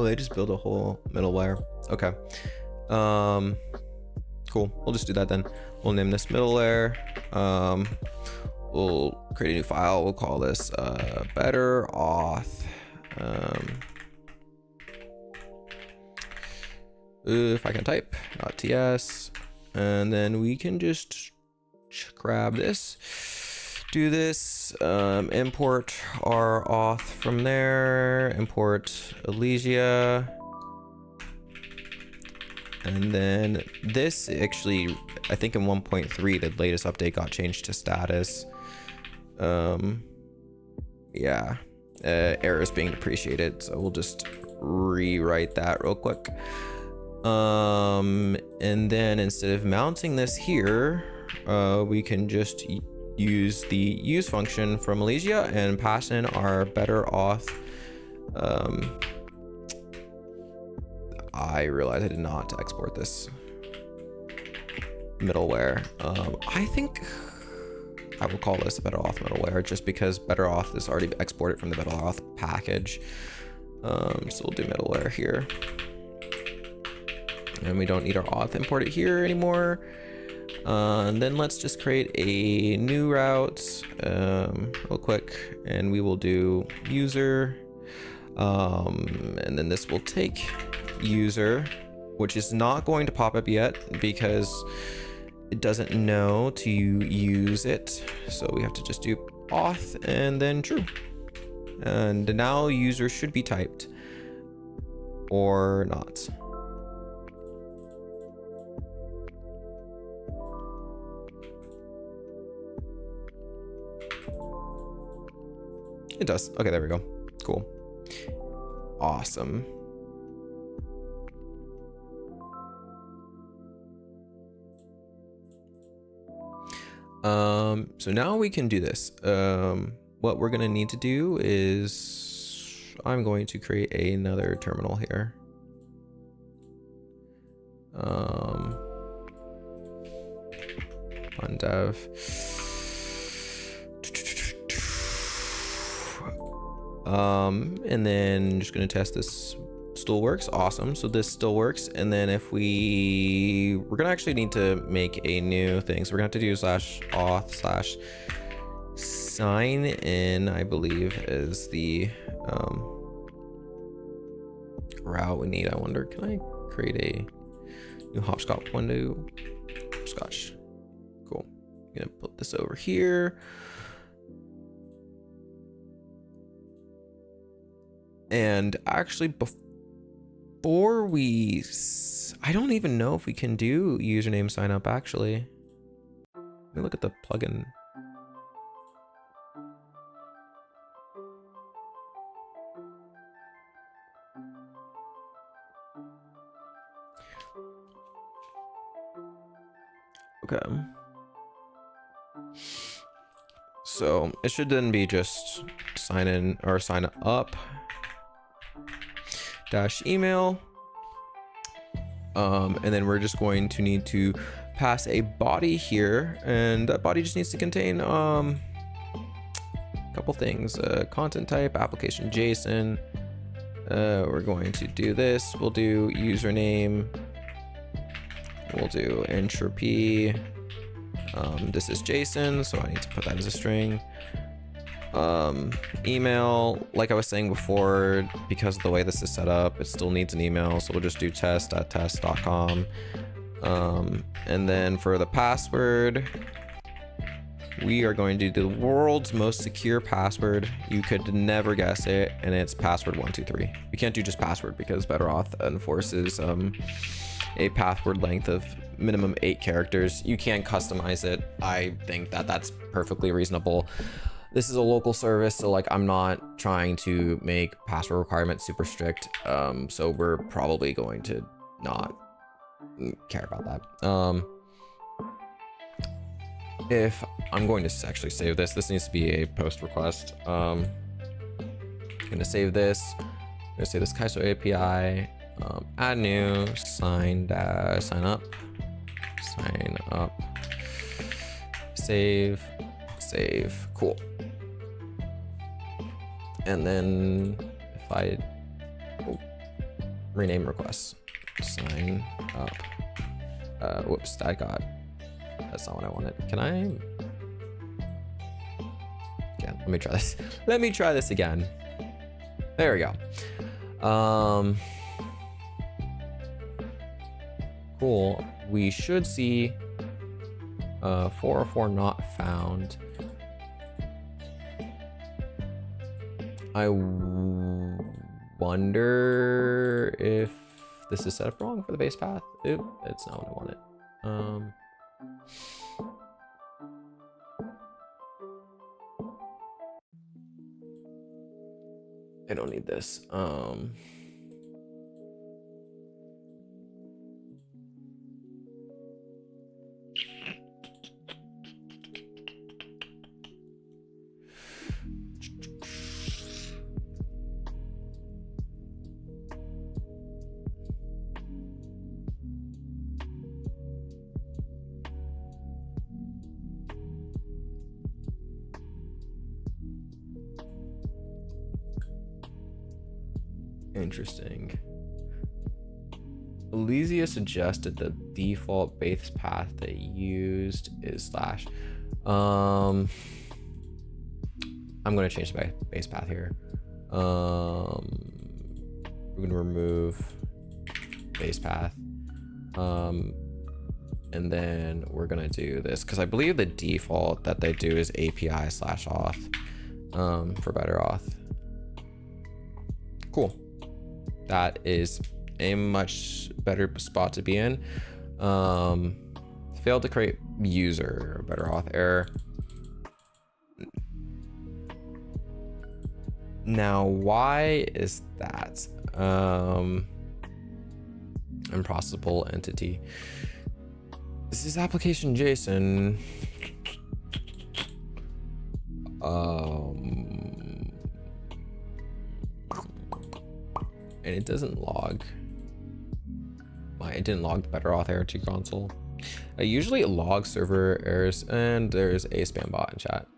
they just build a whole middleware. Okay. Cool. We'll just do that then. We'll name this middleware. We'll create a new file. We'll call this better auth. If I can type .ts, and then we can just grab this, do this, import our auth from there, import Elysia, and then this actually, I think in 1.3 the latest update got changed to status. Yeah, errors being depreciated, so we'll just rewrite that real quick. And then instead of mounting this here, we can just use the use function from Elysia and pass in our better auth. I realized I did not export this middleware. I think I will call this a better auth middleware just because better auth is already exported from the better auth package. So we'll do middleware here. And we don't need our auth imported here anymore. And then let's just create a new route real quick, and we will do user. And then this will take user, which is not going to pop up yet because it doesn't know to use it. So we have to just do auth and then true. And now user should be typed or not. It does. Okay, there we go. Cool. Awesome. So now we can do this. What we're gonna need to do is I'm going to create another terminal here. On dev. And then just gonna test this still works. Awesome. So this still works. And then if we're gonna actually need to make a new thing. So we're gonna have to do /auth/ sign in, I believe, is the route we need. I wonder, can I create a new hopscotch window? Hopscotch. Cool. I'm gonna put this over here. And actually, before we, I don't even know if we can do username sign up actually. Let me look at the plugin. Okay. So it should then be just sign in or sign up. -email, and then we're just going to need to pass a body here, and that body just needs to contain a couple things. Content type, application JSON. We're going to do this. We'll do username. We'll do entropy. This is JSON, so I need to put that as a string. Email, like I was saying before, because of the way this is set up, it still needs an email, so we'll just do test@test.com. And then for the password, We are going to do the world's most secure password. You could never guess it, and it's password 123. We can't do just password because BetterAuth enforces a password length of minimum 8 characters. You can customize it. I think that that's perfectly reasonable. This is a local service, so like I'm not trying to make password requirements super strict. So we're probably going to not care about that. If I'm going to actually save this needs to be a post request. I'm gonna save this. I'm gonna say this Kaiso API. Add new, sign up, save, cool. And then if I rename requests, sign up. Whoops, that's not what I wanted. Can I? Yeah, let me try this. Let me try this again. There we go. Cool. We should see 404 not found. I wonder if this is set up wrong for the base path. Oop, it's not what I wanted. I don't need this. Interesting. Elysia suggested the default base path they used is slash. I'm going to change the base path here. We're going to remove base path. And then we're going to do this because I believe the default that they do is API slash auth for BetterAuth. Cool. That is a much better spot to be in. Failed to create user, BetterAuth error. Now, why is that? Impossible entity. This is application JSON. And it doesn't log. It didn't log the BetterAuth error to console. Usually it logs server errors, and there's a spam bot in chat.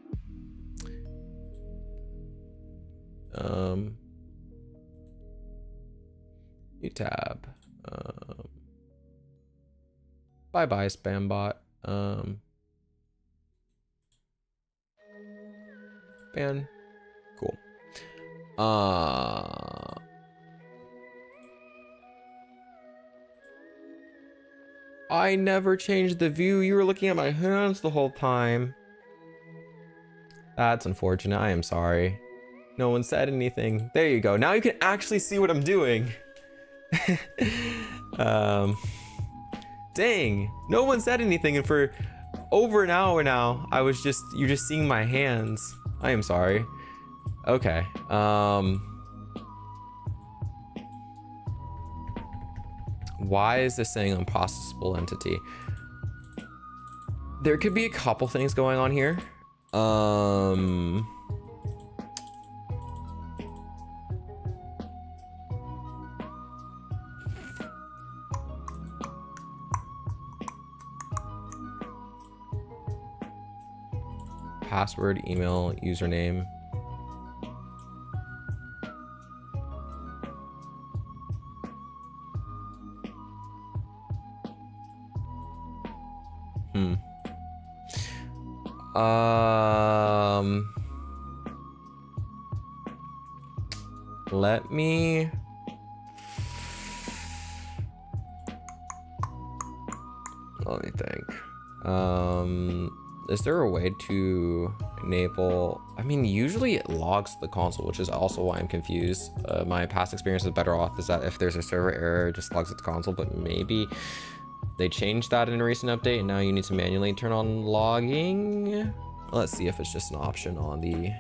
New tab. Bye bye spam bot. Ban. Cool. I never changed the view. You were looking at my hands the whole time. That's unfortunate. I am sorry. No one said anything. There you go. Now you can actually see what I'm doing. Dang. No one said anything, and for over an hour now, you're just seeing my hands. I am sorry. Okay. Why is this saying impossible entity? There could be a couple things going on here. Password, email, username. Let me think. Is there a way to enable, I mean, usually it logs the console, which is also why I'm confused. My past experience with Better Off is that if there's a server error, it just logs at the console, but maybe they changed that in a recent update and now you need to manually turn on logging. Let's see if it's just an option on the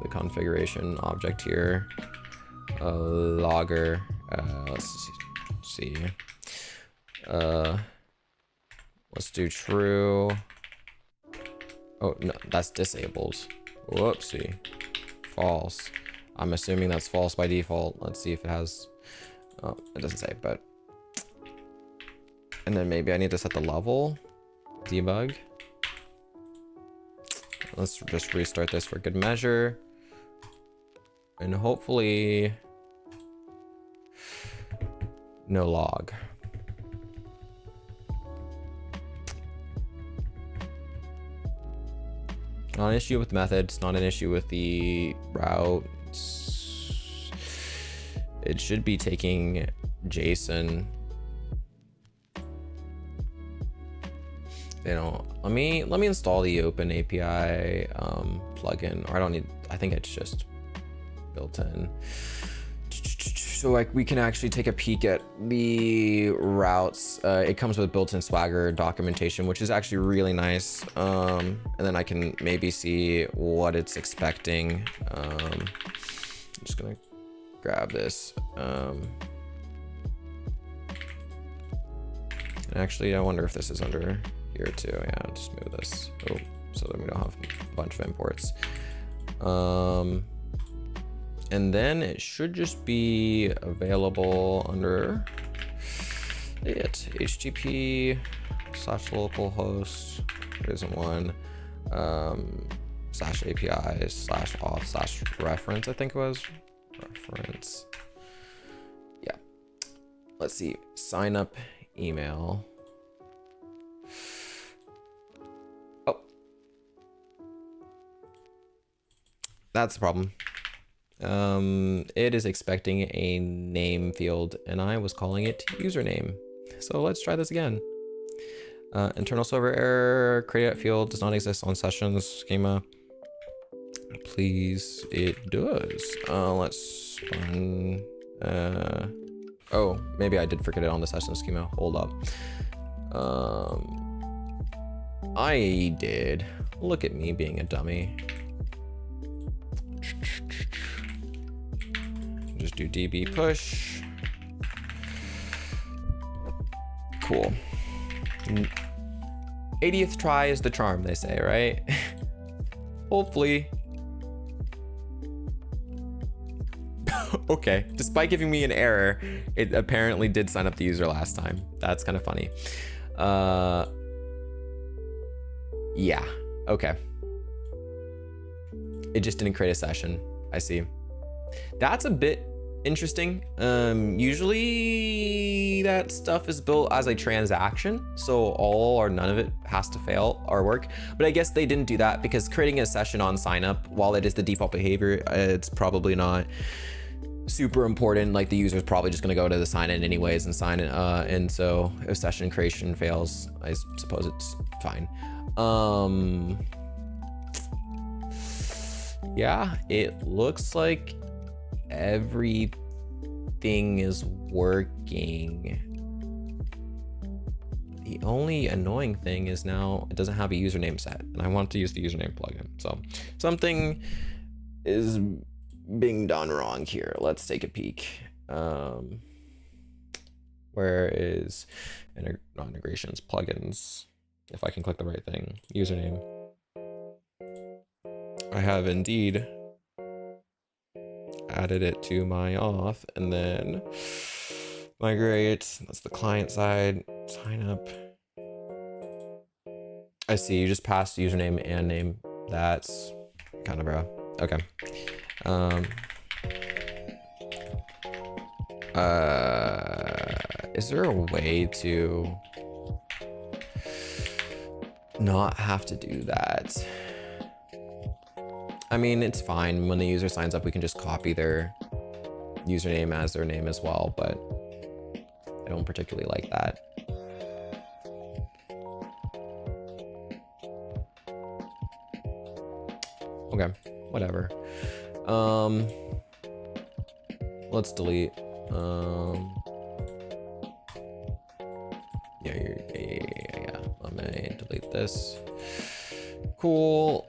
configuration object here. Logger, let's see. Let's do true. Oh, no, that's disabled. Whoopsie. False. I'm assuming that's false by default. Let's see if it has, oh, it doesn't say, but. And then maybe I need to set the level, debug. Let's just restart this for good measure. And hopefully, no log. Not an issue with methods, not an issue with the routes. It should be taking JSON. You know, let me install the Open API plugin, or I don't need, I think it's just built in. So like we can actually take a peek at the routes. It comes with built-in Swagger documentation, which is actually really nice. And then I can maybe see what it's expecting. I'm just gonna grab this. And actually, I wonder if this is under here too. Yeah, just move this. Oh, so that we don't have a bunch of imports. And then it should just be available under it, http/localhost, there isn't one, /API/auth/reference, I think it was, reference. Yeah, let's see, sign up email. Oh, that's the problem. It is expecting a name field and I was calling it username. So let's try this again. Internal server error, create field does not exist on sessions schema. Please, it does. Let's run, oh, maybe I did forget it on the session schema. Hold up. I did. Look at me being a dummy. Just do db push. Cool. 80th try is the charm, they say, right? Hopefully. Okay, despite giving me an error, it apparently did sign up the user last time. That's kind of funny. Yeah, okay. It just didn't create a session. I see. That's a bit interesting. Usually that stuff is built as a transaction, so all or none of it has to fail or work. But I guess they didn't do that because creating a session on sign up, while it is the default behavior, it's probably not super important. Like the user is probably just going to go to the sign in anyways and sign in. And so if session creation fails, I suppose it's fine. Yeah, it looks like everything is working. The only annoying thing is now it doesn't have a username set and I want to use the username plugin. So something is being done wrong here. Let's take a peek. Where is not integrations, plugins? If I can click the right thing, username. I have indeed added it to my auth and then migrate. That's the client side. Sign up. I see you just passed username and name. That's kind of bro. Okay. Is there a way to not have to do that? I mean, it's fine. When the user signs up, we can just copy their username as their name as well, but I don't particularly like that. Okay, whatever. Let's delete. Yeah. I'm gonna delete this. Cool.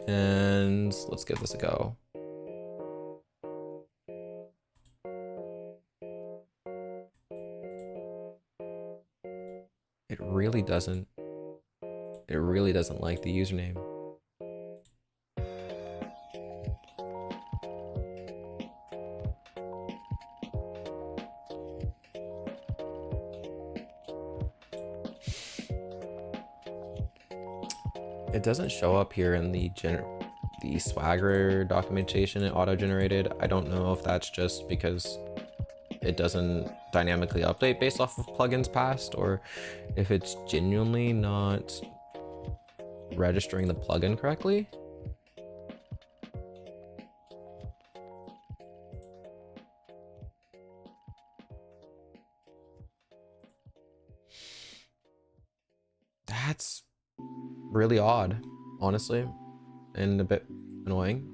And let's give this a go. It really doesn't like the username. It doesn't show up here in the Swagger documentation it auto-generated. I don't know if that's just because it doesn't dynamically update based off of plugins past, or if it's genuinely not registering the plugin correctly. That's really odd, honestly, and a bit annoying.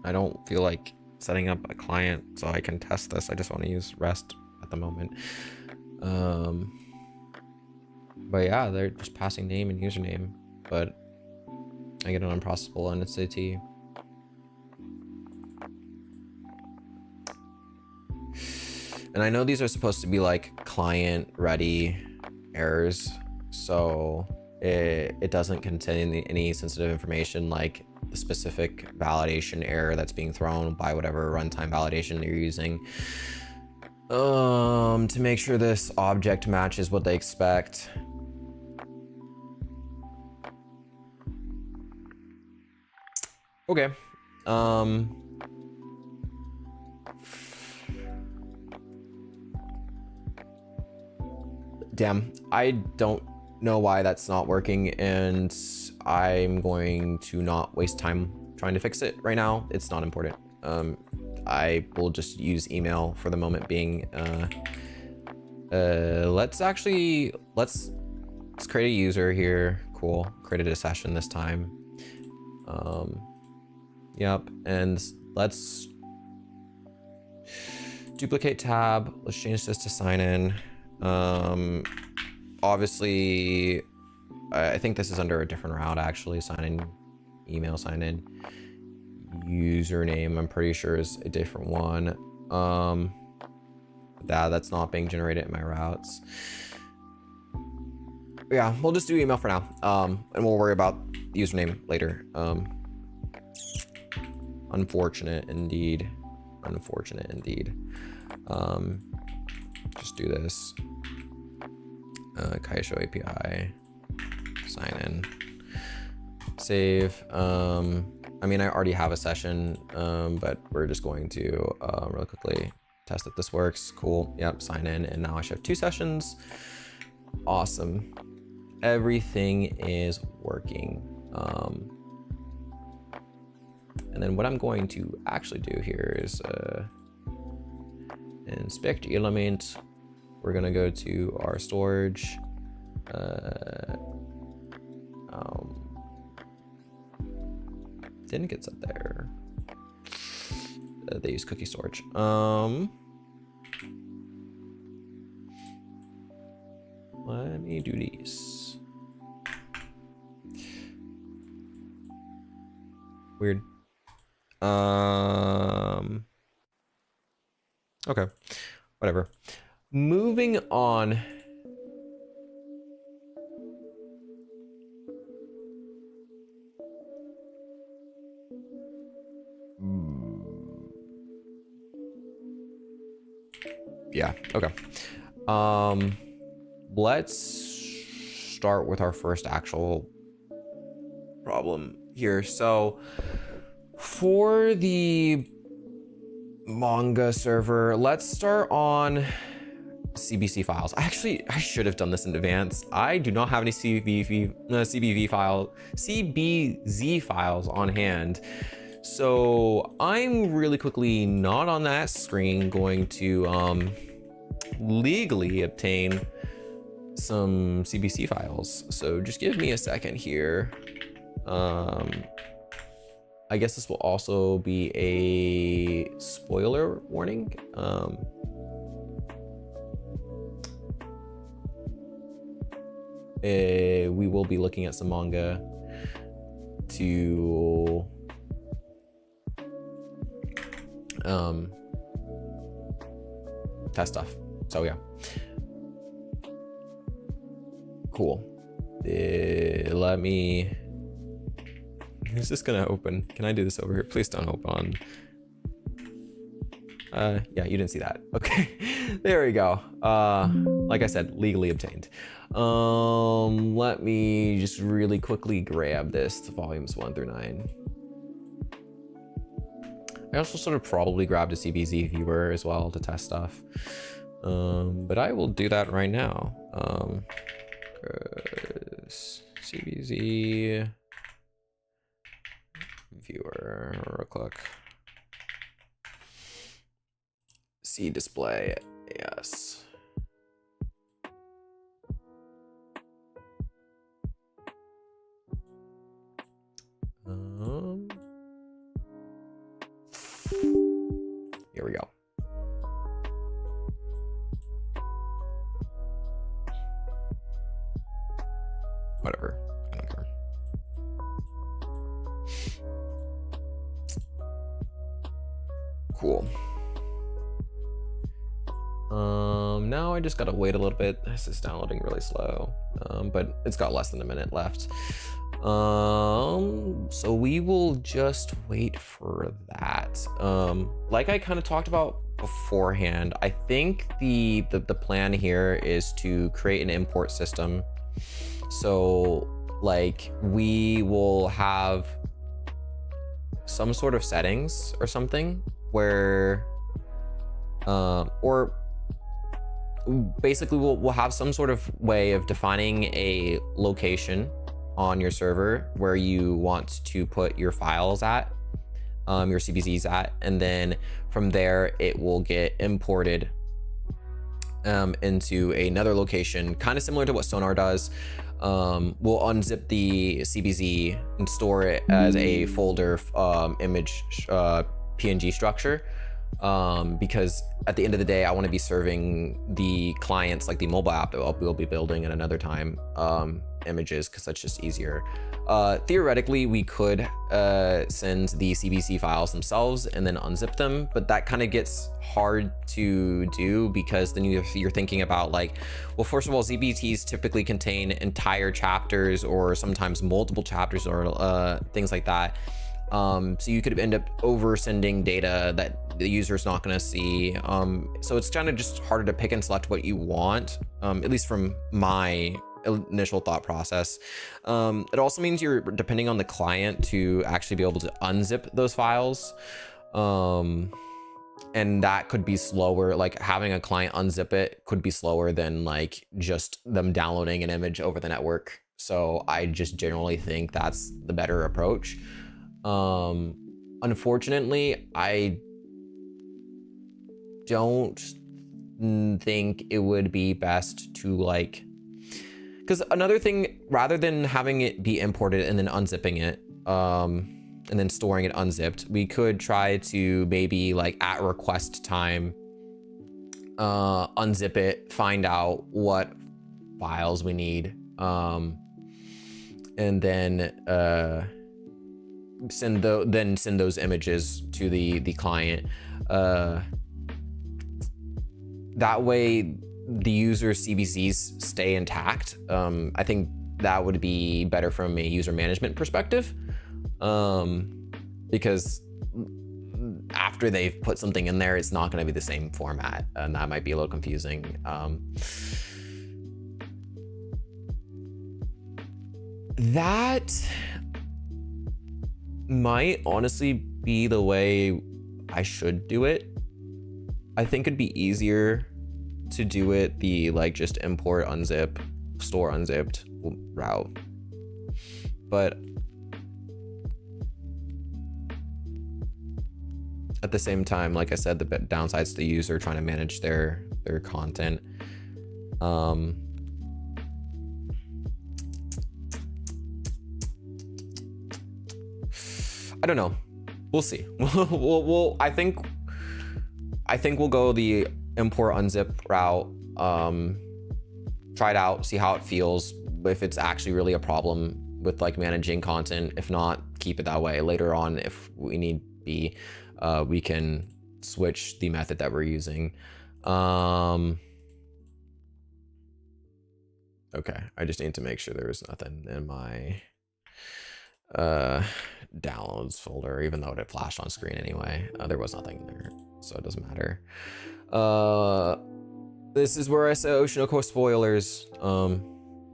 I don't feel like setting up a client so I can test this. I just want to use REST at the moment. But yeah, they're just passing name and username, but I get an unprocessable NSAT. And I know these are supposed to be like client ready errors, so it doesn't contain any sensitive information like the specific validation error that's being thrown by whatever runtime validation you're using, to make sure this object matches what they expect. Okay. Damn, I don't know why that's not working, and I'm going to not waste time trying to fix it right now. It's not important. I will just use email for the moment being. Let's create a user here. Cool, created a session this time. Yep, and let's duplicate tab. Let's change this to sign in. Obviously, I think this is under a different route actually. Sign in, email sign in. Username, I'm pretty sure is a different one. That's not being generated in my routes. Yeah, we'll just do email for now. And we'll worry about the username later. Unfortunate indeed. Unfortunate indeed. Just do this. Kaisho API, sign in, save. I mean, I already have a session, but we're just going to really quickly test that this works. Cool. Yep, sign in, and now I should have 2 sessions. Awesome. Everything is working. And then what I'm going to actually do here is inspect element. We're gonna go to our storage. Didn't get set there. They use cookie storage. Let me do these. Weird. Okay, whatever. Moving on. Yeah, okay. Let's start with our first actual problem here. So for the manga server, let's start on CBC files. Actually, I should have done this in advance. I do not have any CBZ files on hand. So I'm really quickly, not on that screen, going to legally obtain some CBC files. So just give me a second here. I guess this will also be a spoiler warning. We will be looking at some manga to test stuff. So yeah, cool. Let me, is this gonna open? Can I do this over here? Please don't open. Yeah, you didn't see that. Okay, there we go. Like I said, legally obtained. Let me just really quickly grab this to volumes 1 through 9. I also sort of probably grabbed a CBZ viewer as well to test stuff. But I will do that right now. CBZ viewer, real quick. See display, yes. Here we go. Whatever, I don't care. Cool. Now I just gotta wait a little bit. This is downloading really slow, but it's got less than a minute left. So we will just wait for that. Like I kind of talked about beforehand, I think the plan here is to create an import system. So like we will have some sort of settings or something where or basically we'll have some sort of way of defining a location on your server where you want to put your files at, your CBZs at, and then from there it will get imported into another location, kind of similar to what Sonar does. We'll unzip the CBZ and store it as a folder image PNG structure, because at the end of the day, I want to be serving the clients, like the mobile app that we'll be building at another time, images, because that's just easier. Theoretically, we could send the CBC files themselves and then unzip them, but that kind of gets hard to do because then you're thinking about like, well, first of all, ZBTs typically contain entire chapters or sometimes multiple chapters or things like that. So you could end up over sending data that the user's not going to see. So it's kind of just harder to pick and select what you want, at least from my initial thought process. It also means you're depending on the client to actually be able to unzip those files. And that could be slower, like having a client unzip it could be slower than like just them downloading an image over the network. So I just generally think that's the better approach. Unfortunately, I don't think it would be best to like, because another thing, rather than having it be imported and then unzipping it, and then storing it unzipped, we could try to maybe like at request time, unzip it, find out what files we need, and then send those images to the client. That way the user's CBCs stay intact. I think that would be better from a user management perspective, because after they've put something in there, it's not going to be the same format, and that might be a little confusing. That might honestly be the way I should do it. I think it'd be easier to do it the like just import, unzip, store unzipped route. But at the same time, like I said, the downsides to the user trying to manage their their content. I don't know. We'll see. I think we'll go the import unzip route. Try it out, see how it feels. If it's actually really a problem with like managing content, if not, keep it that way. Later on, if we need be, we can switch the method that we're using. Okay, I just need to make sure there was nothing in my downloads folder, even though it flashed on screen anyway. There was nothing in there, so it doesn't matter. This is where I say Oshinoko spoilers.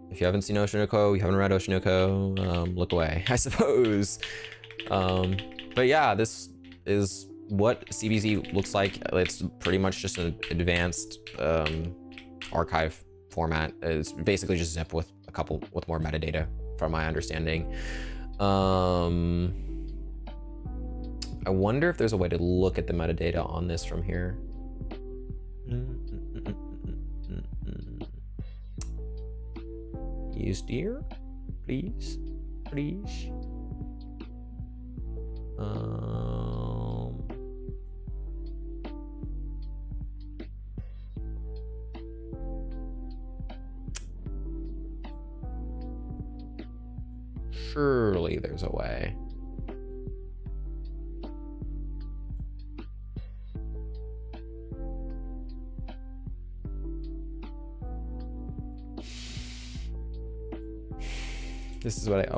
If you haven't seen Oshinoko, you haven't read Oshinoko, look away, I suppose. But yeah, this is what CBZ looks like. It's pretty much just an advanced archive format. It's basically just zip with more metadata, from my understanding. I wonder if there's a way to look at the metadata on this from here. Use dear, please. Surely there's a way. This is what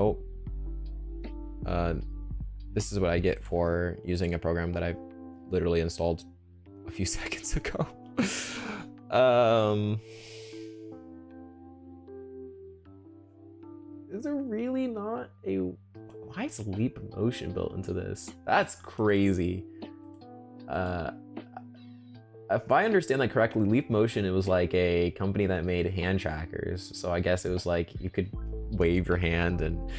this is what I get for using a program that I literally installed a few seconds ago. Is there really not a... Why is Leap Motion built into this? That's crazy. If I understand that correctly, Leap Motion, it was like a company that made hand trackers. So I guess it was like you could wave your hand and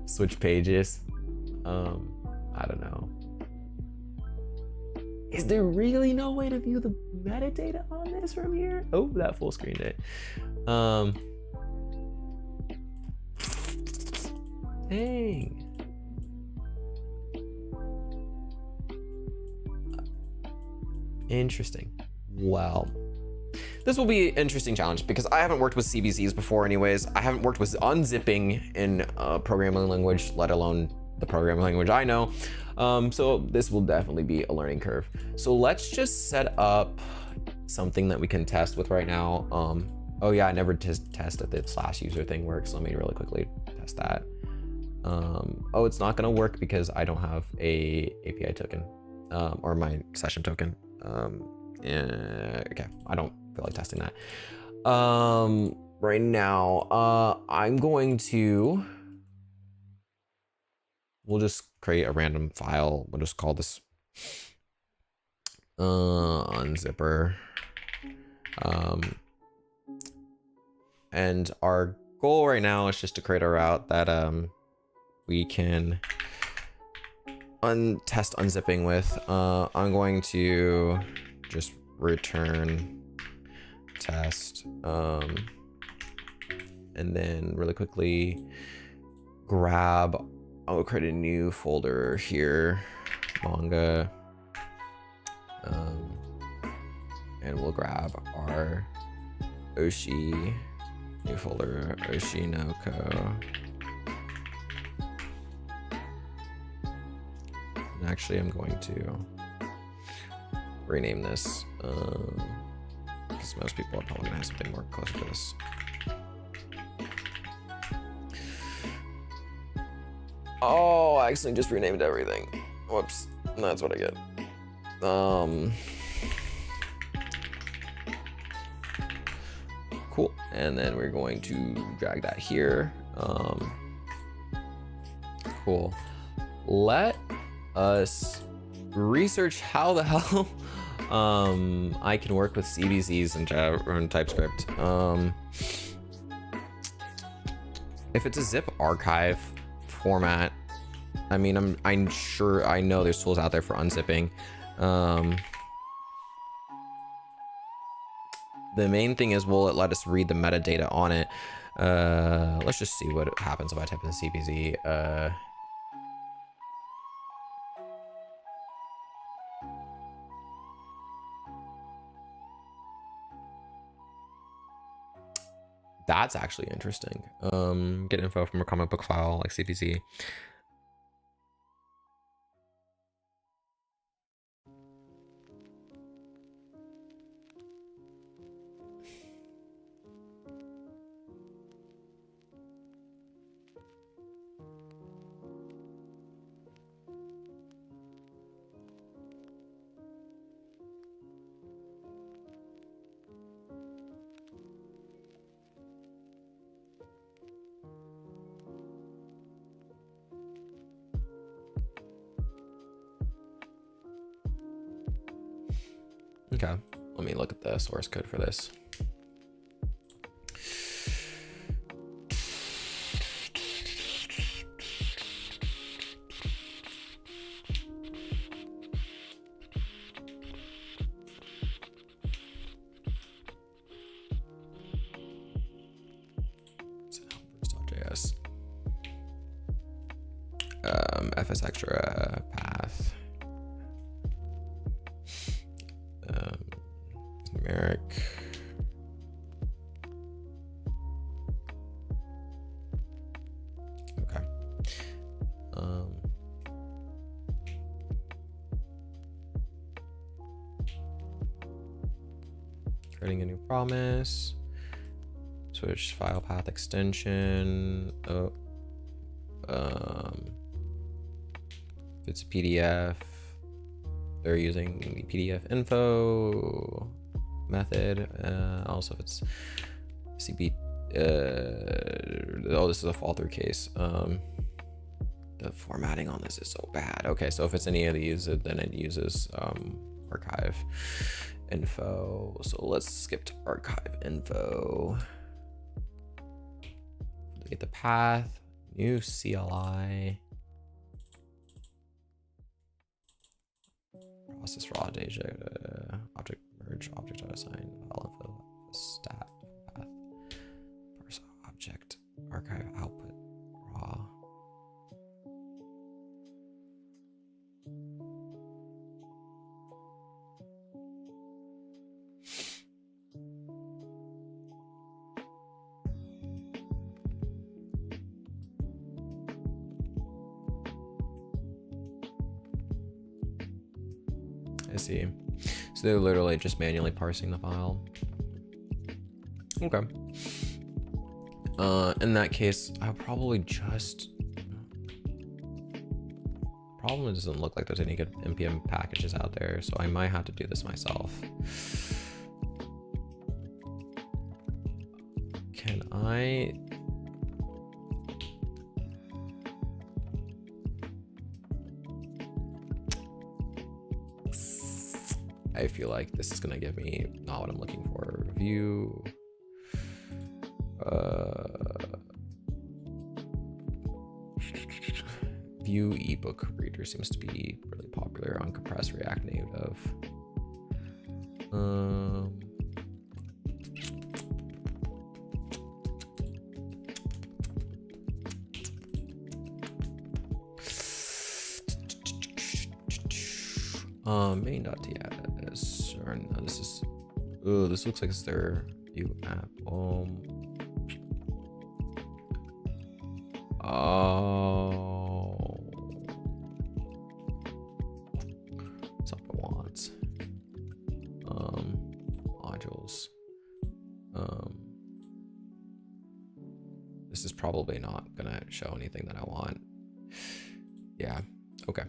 switch pages. I don't know. Is there really no way to view the metadata on this from here? Oh, that full screened it. Dang. Interesting. Well, this will be an interesting challenge because I haven't worked with CBCs before anyways. I haven't worked with unzipping in a programming language, let alone the programming language I know. So this will definitely be a learning curve. So let's just set up something that we can test with right now. Oh yeah, I never test if the /user thing works. Let me really quickly test that. Oh, it's not gonna work because I don't have a API token, or my session token. Okay, I don't feel like testing that. Right now, I'm going to, we'll just create a random file. We'll just call this unzipper. And our goal right now is just to create a route that we can test unzipping with. I'm going to just return test, and then really quickly grab, I'll create a new folder here, manga, and we'll grab our Oshi, new folder, Oshinoko. And actually, I'm going to rename this, because most people are probably gonna have something more close to this. Oh, I accidentally just renamed everything. Whoops, that's what I get. Cool, and then we're going to drag that here. Cool. Let us research how the hell I can work with CBCs and Java and TypeScript. If it's a zip archive format, I mean, I'm sure, I know there's tools out there for unzipping. the main thing is, will it let us read the metadata on it? Let's just see what happens if I type in CPZ. That's actually interesting. Get info from a comic book file like CPZ. Okay, let me look at the source code for this. .js. FS extra path. Numeric. Okay. Creating a new promise. Switch file path extension. Oh. If it's a PDF, they're using the PDF info method. Also, if it's CB, oh, this is a fall through case. The formatting on this is so bad. Okay, so if it's any of these, then it uses archive info. So let's skip to archive info. Get the path, new CLI. Process raw data, object merge, object assign, file info, stat path, parse object, archive output, raw. I see. So they're literally just manually parsing the file. Okay. In that case, I'll probably just... Problem, it doesn't look like there's any good npm packages out there, so I might have to do this myself. Can I feel like this is gonna give me not what I'm looking for. View. View ebook reader seems to be really popular on compressed React Native. Main.ts, or no, this is, oh, this looks like it's their view app. Oh, that's not what I want. Modules. This is probably not gonna show anything that I want. Yeah, okay.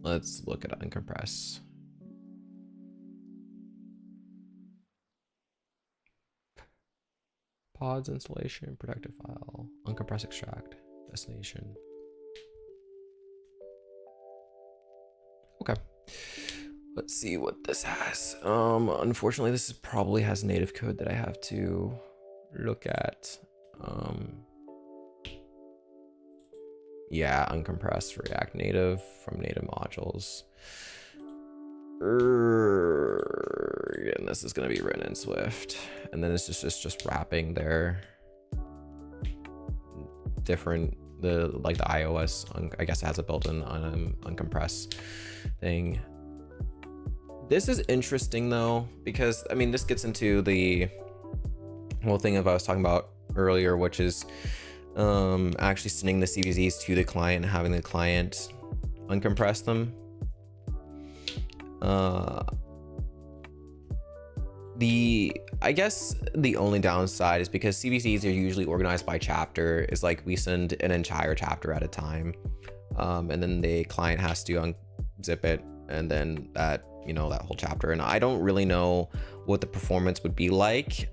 Let's look at uncompress. Pods installation, protected file, uncompress extract, destination. Okay. Let's see what this has. Unfortunately, this probably has native code that I have to look at. Yeah, uncompressed React Native from native modules. And this is going to be written in Swift, and then it's just wrapping their different the iOS I guess it has a built-in uncompress thing. This is interesting though, because I mean this gets into the whole thing of I was talking about earlier, which is actually sending the CVZs to the client and having the client uncompress them. I guess the only downside is because CVCs are usually organized by chapter, is like we send an entire chapter at a time, and then the client has to unzip it, and then that, you know, that whole chapter. And I don't really know what the performance would be like,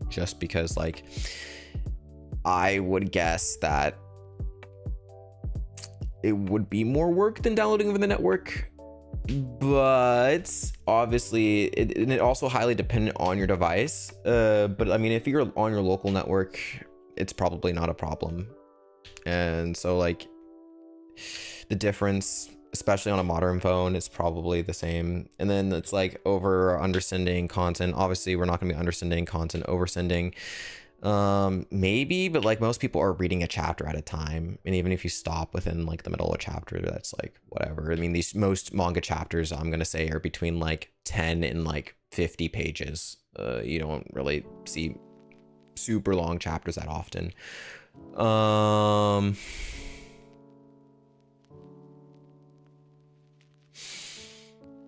just because like I would guess that it would be more work than downloading over the network. But obviously it also highly dependent on your device, but I mean if you're on your local network, it's probably not a problem. And so like the difference, especially on a modern phone, is probably the same. And then it's like over undersending content. Obviously we're not going to be undersending content, oversending maybe, but like most people are reading a chapter at a time, and even if you stop within like the middle of a chapter, that's like whatever. I mean, these most manga chapters, I'm gonna say, are between like 10 and like 50 pages. You don't really see super long chapters that often.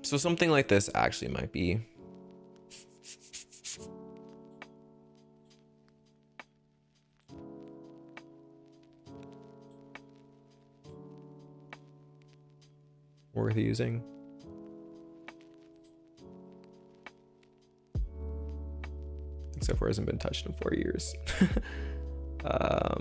So something like this actually might be worth using. Except for it hasn't been touched in 4 years. I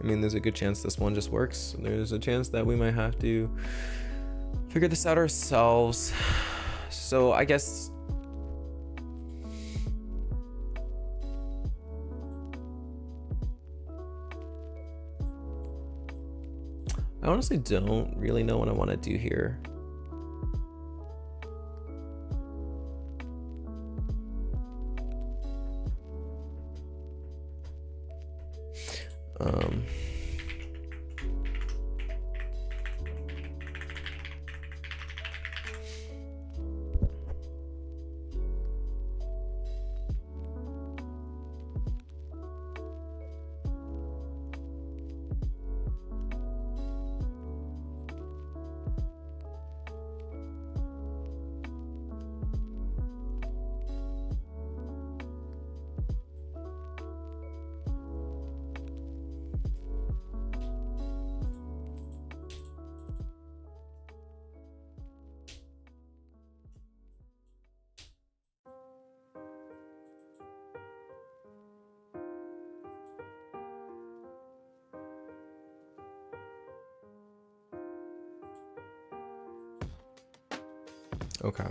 mean, there's a good chance this one just works. There's a chance that we might have to figure this out ourselves. So I guess I honestly don't really know what I want to do here. Okay.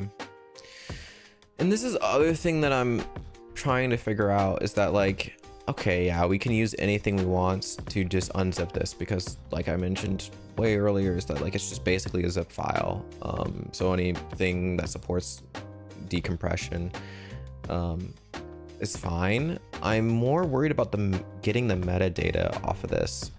And this is the other thing that I'm trying to figure out, is that like, okay, yeah, we can use anything we want to just unzip this, because like I mentioned way earlier, is that like it's just basically a zip file. So anything that supports decompression is fine. I'm more worried about getting the metadata off of this.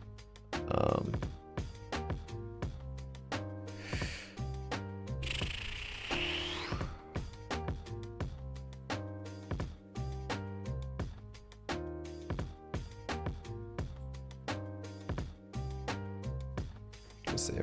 Let's see.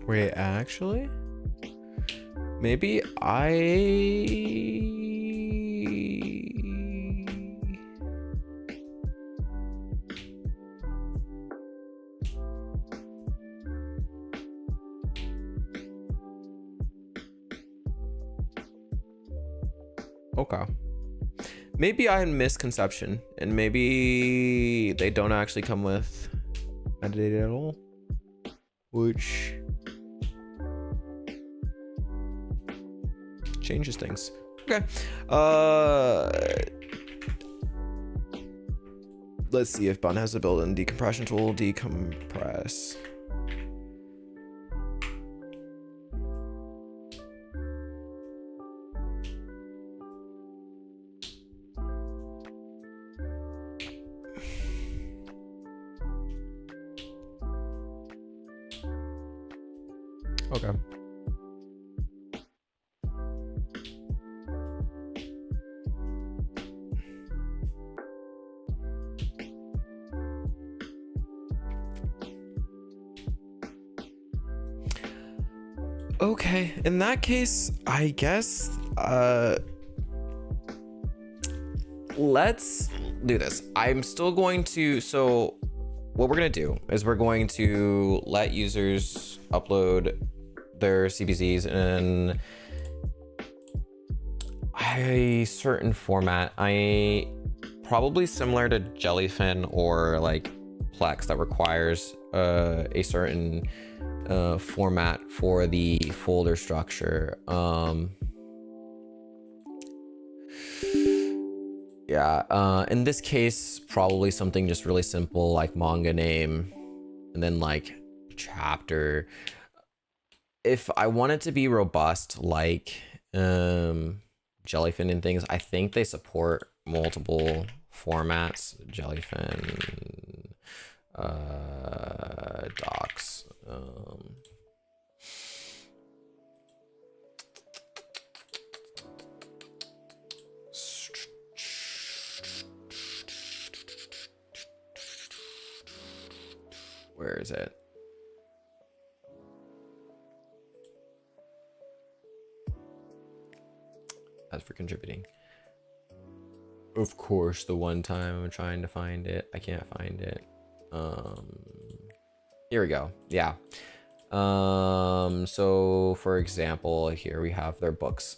Wait, actually? Maybe I... Okay. Maybe I had misconception, and maybe they don't actually come with metadata at all, which changes things. Okay. Let's see if Bun has a built-in decompression tool. Decompress. Okay. Okay, in that case, I guess, let's do this. I'm still going to, so what we're gonna do is we're going to let users upload their CBZs in a certain format. Probably similar to Jellyfin or like Plex that requires a certain format for the folder structure. In this case, probably something just really simple like manga name and then like chapter. If I want it to be robust like Jellyfin and things, I think they support multiple formats. Jellyfin docs. Where is it? As for contributing. Of course, the one time I'm trying to find it, I can't find it. Here we go. Yeah. So for example, here we have their books.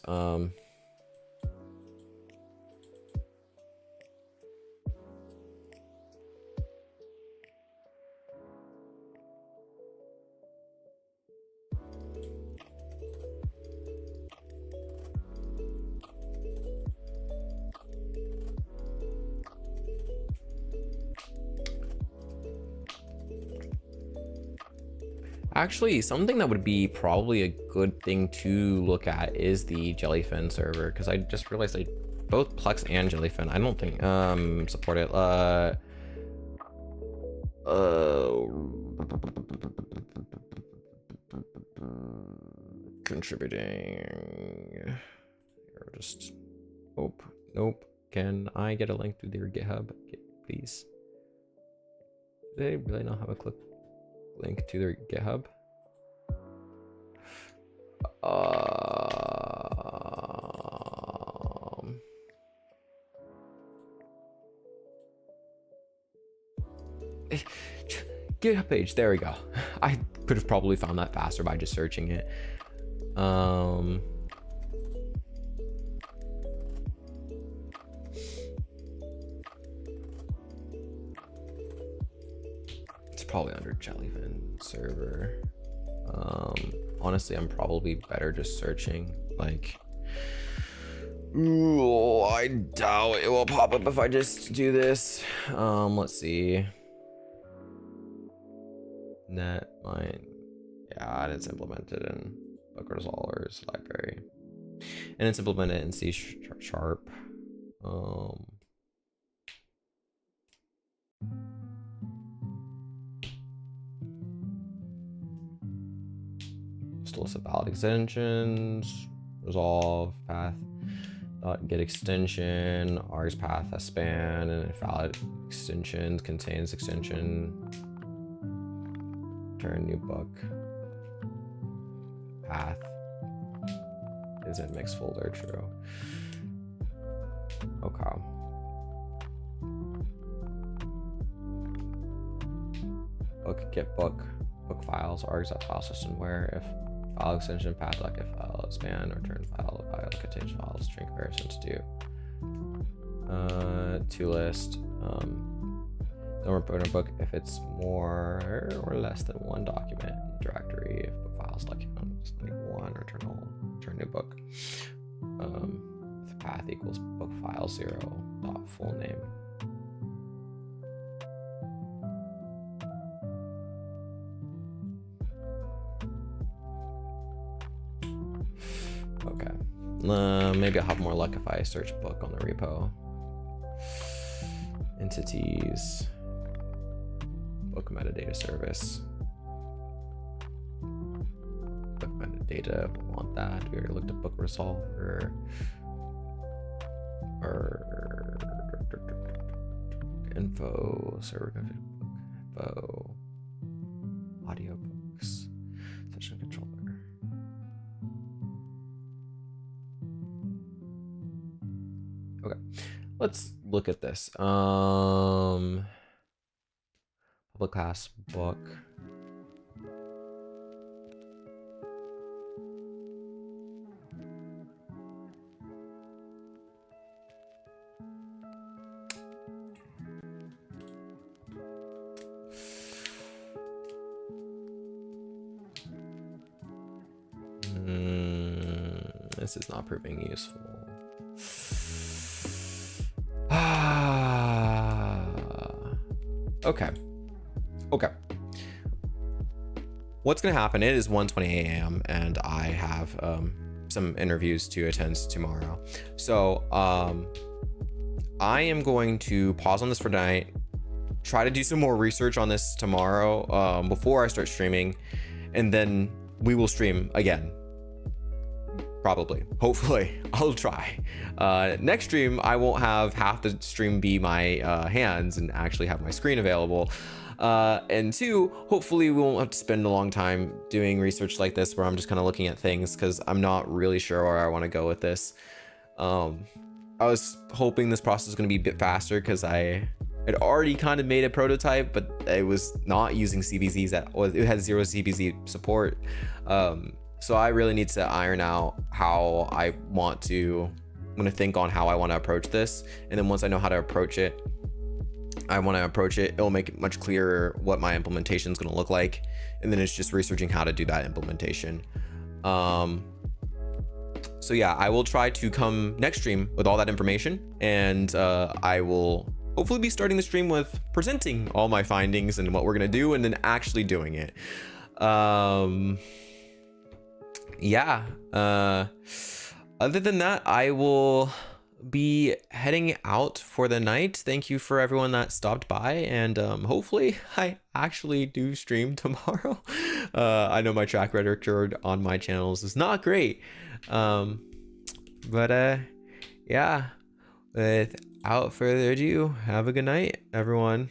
Actually, something that would be probably a good thing to look at is the Jellyfin server, because I just realized both Plex and Jellyfin, I don't think support it. Contributing. Here, just nope. Can I get a link to their GitHub, please? Do they really not have a link to their GitHub? GitHub page, there we go. I could have probably found that faster by just searching it. It's probably under Jellyfin server. Honestly, I'm probably better just searching. Like, ooh, I doubt it will pop up if I just do this. Let's see. Netmine. Yeah, and it's implemented in book resolvers library, and it's implemented in C#. Still list of valid extensions, resolve path get extension, args path has span, and valid extensions contains extension. Turn new book. path is in mixed folder. True. Okay. Book, get book files, args file system where if file extension path.get file expand or turn file contains files string comparisons to to list. Don't report a book if it's more or less than one document in the directory. If book files like just only one, return new book. If path equals book file 0 dot full name. Okay. Maybe I'll have more luck if I search book on the repo. Entities. Book metadata service. Book metadata, we want that. We already looked at book resolver. Or info, server config book info, audiobooks, session controller. Okay, let's look at this. Public class book. This is not proving useful. Okay. What's gonna happen? It is 1:20 a.m. and I have some interviews to attend tomorrow. So I am going to pause on this for tonight, try to do some more research on this tomorrow before I start streaming, and then we will stream again. Probably, hopefully, I'll try. Next stream, I won't have half the stream be my hands and actually have my screen available. And two, hopefully we won't have to spend a long time doing research like this where I'm just kind of looking at things because I'm not really sure where I want to go with this. I was hoping this process was going to be a bit faster because I had already kind of made a prototype, but it was not using CBZs it had 0 CBZ support. So I really need to iron out how I'm going to think on how I want to approach this. And then once I know how to approach it, it'll make it much clearer what my implementation is going to look like. And then it's just researching how to do that implementation. So yeah, I will try to come next stream with all that information, and I will hopefully be starting the stream with presenting all my findings and what we're going to do and then actually doing it. Yeah, other than that, I will be heading out for the night. Thank you for everyone that stopped by, and hopefully I actually do stream tomorrow. I know my track record on my channels is not great, but yeah, without further ado, have a good night, everyone.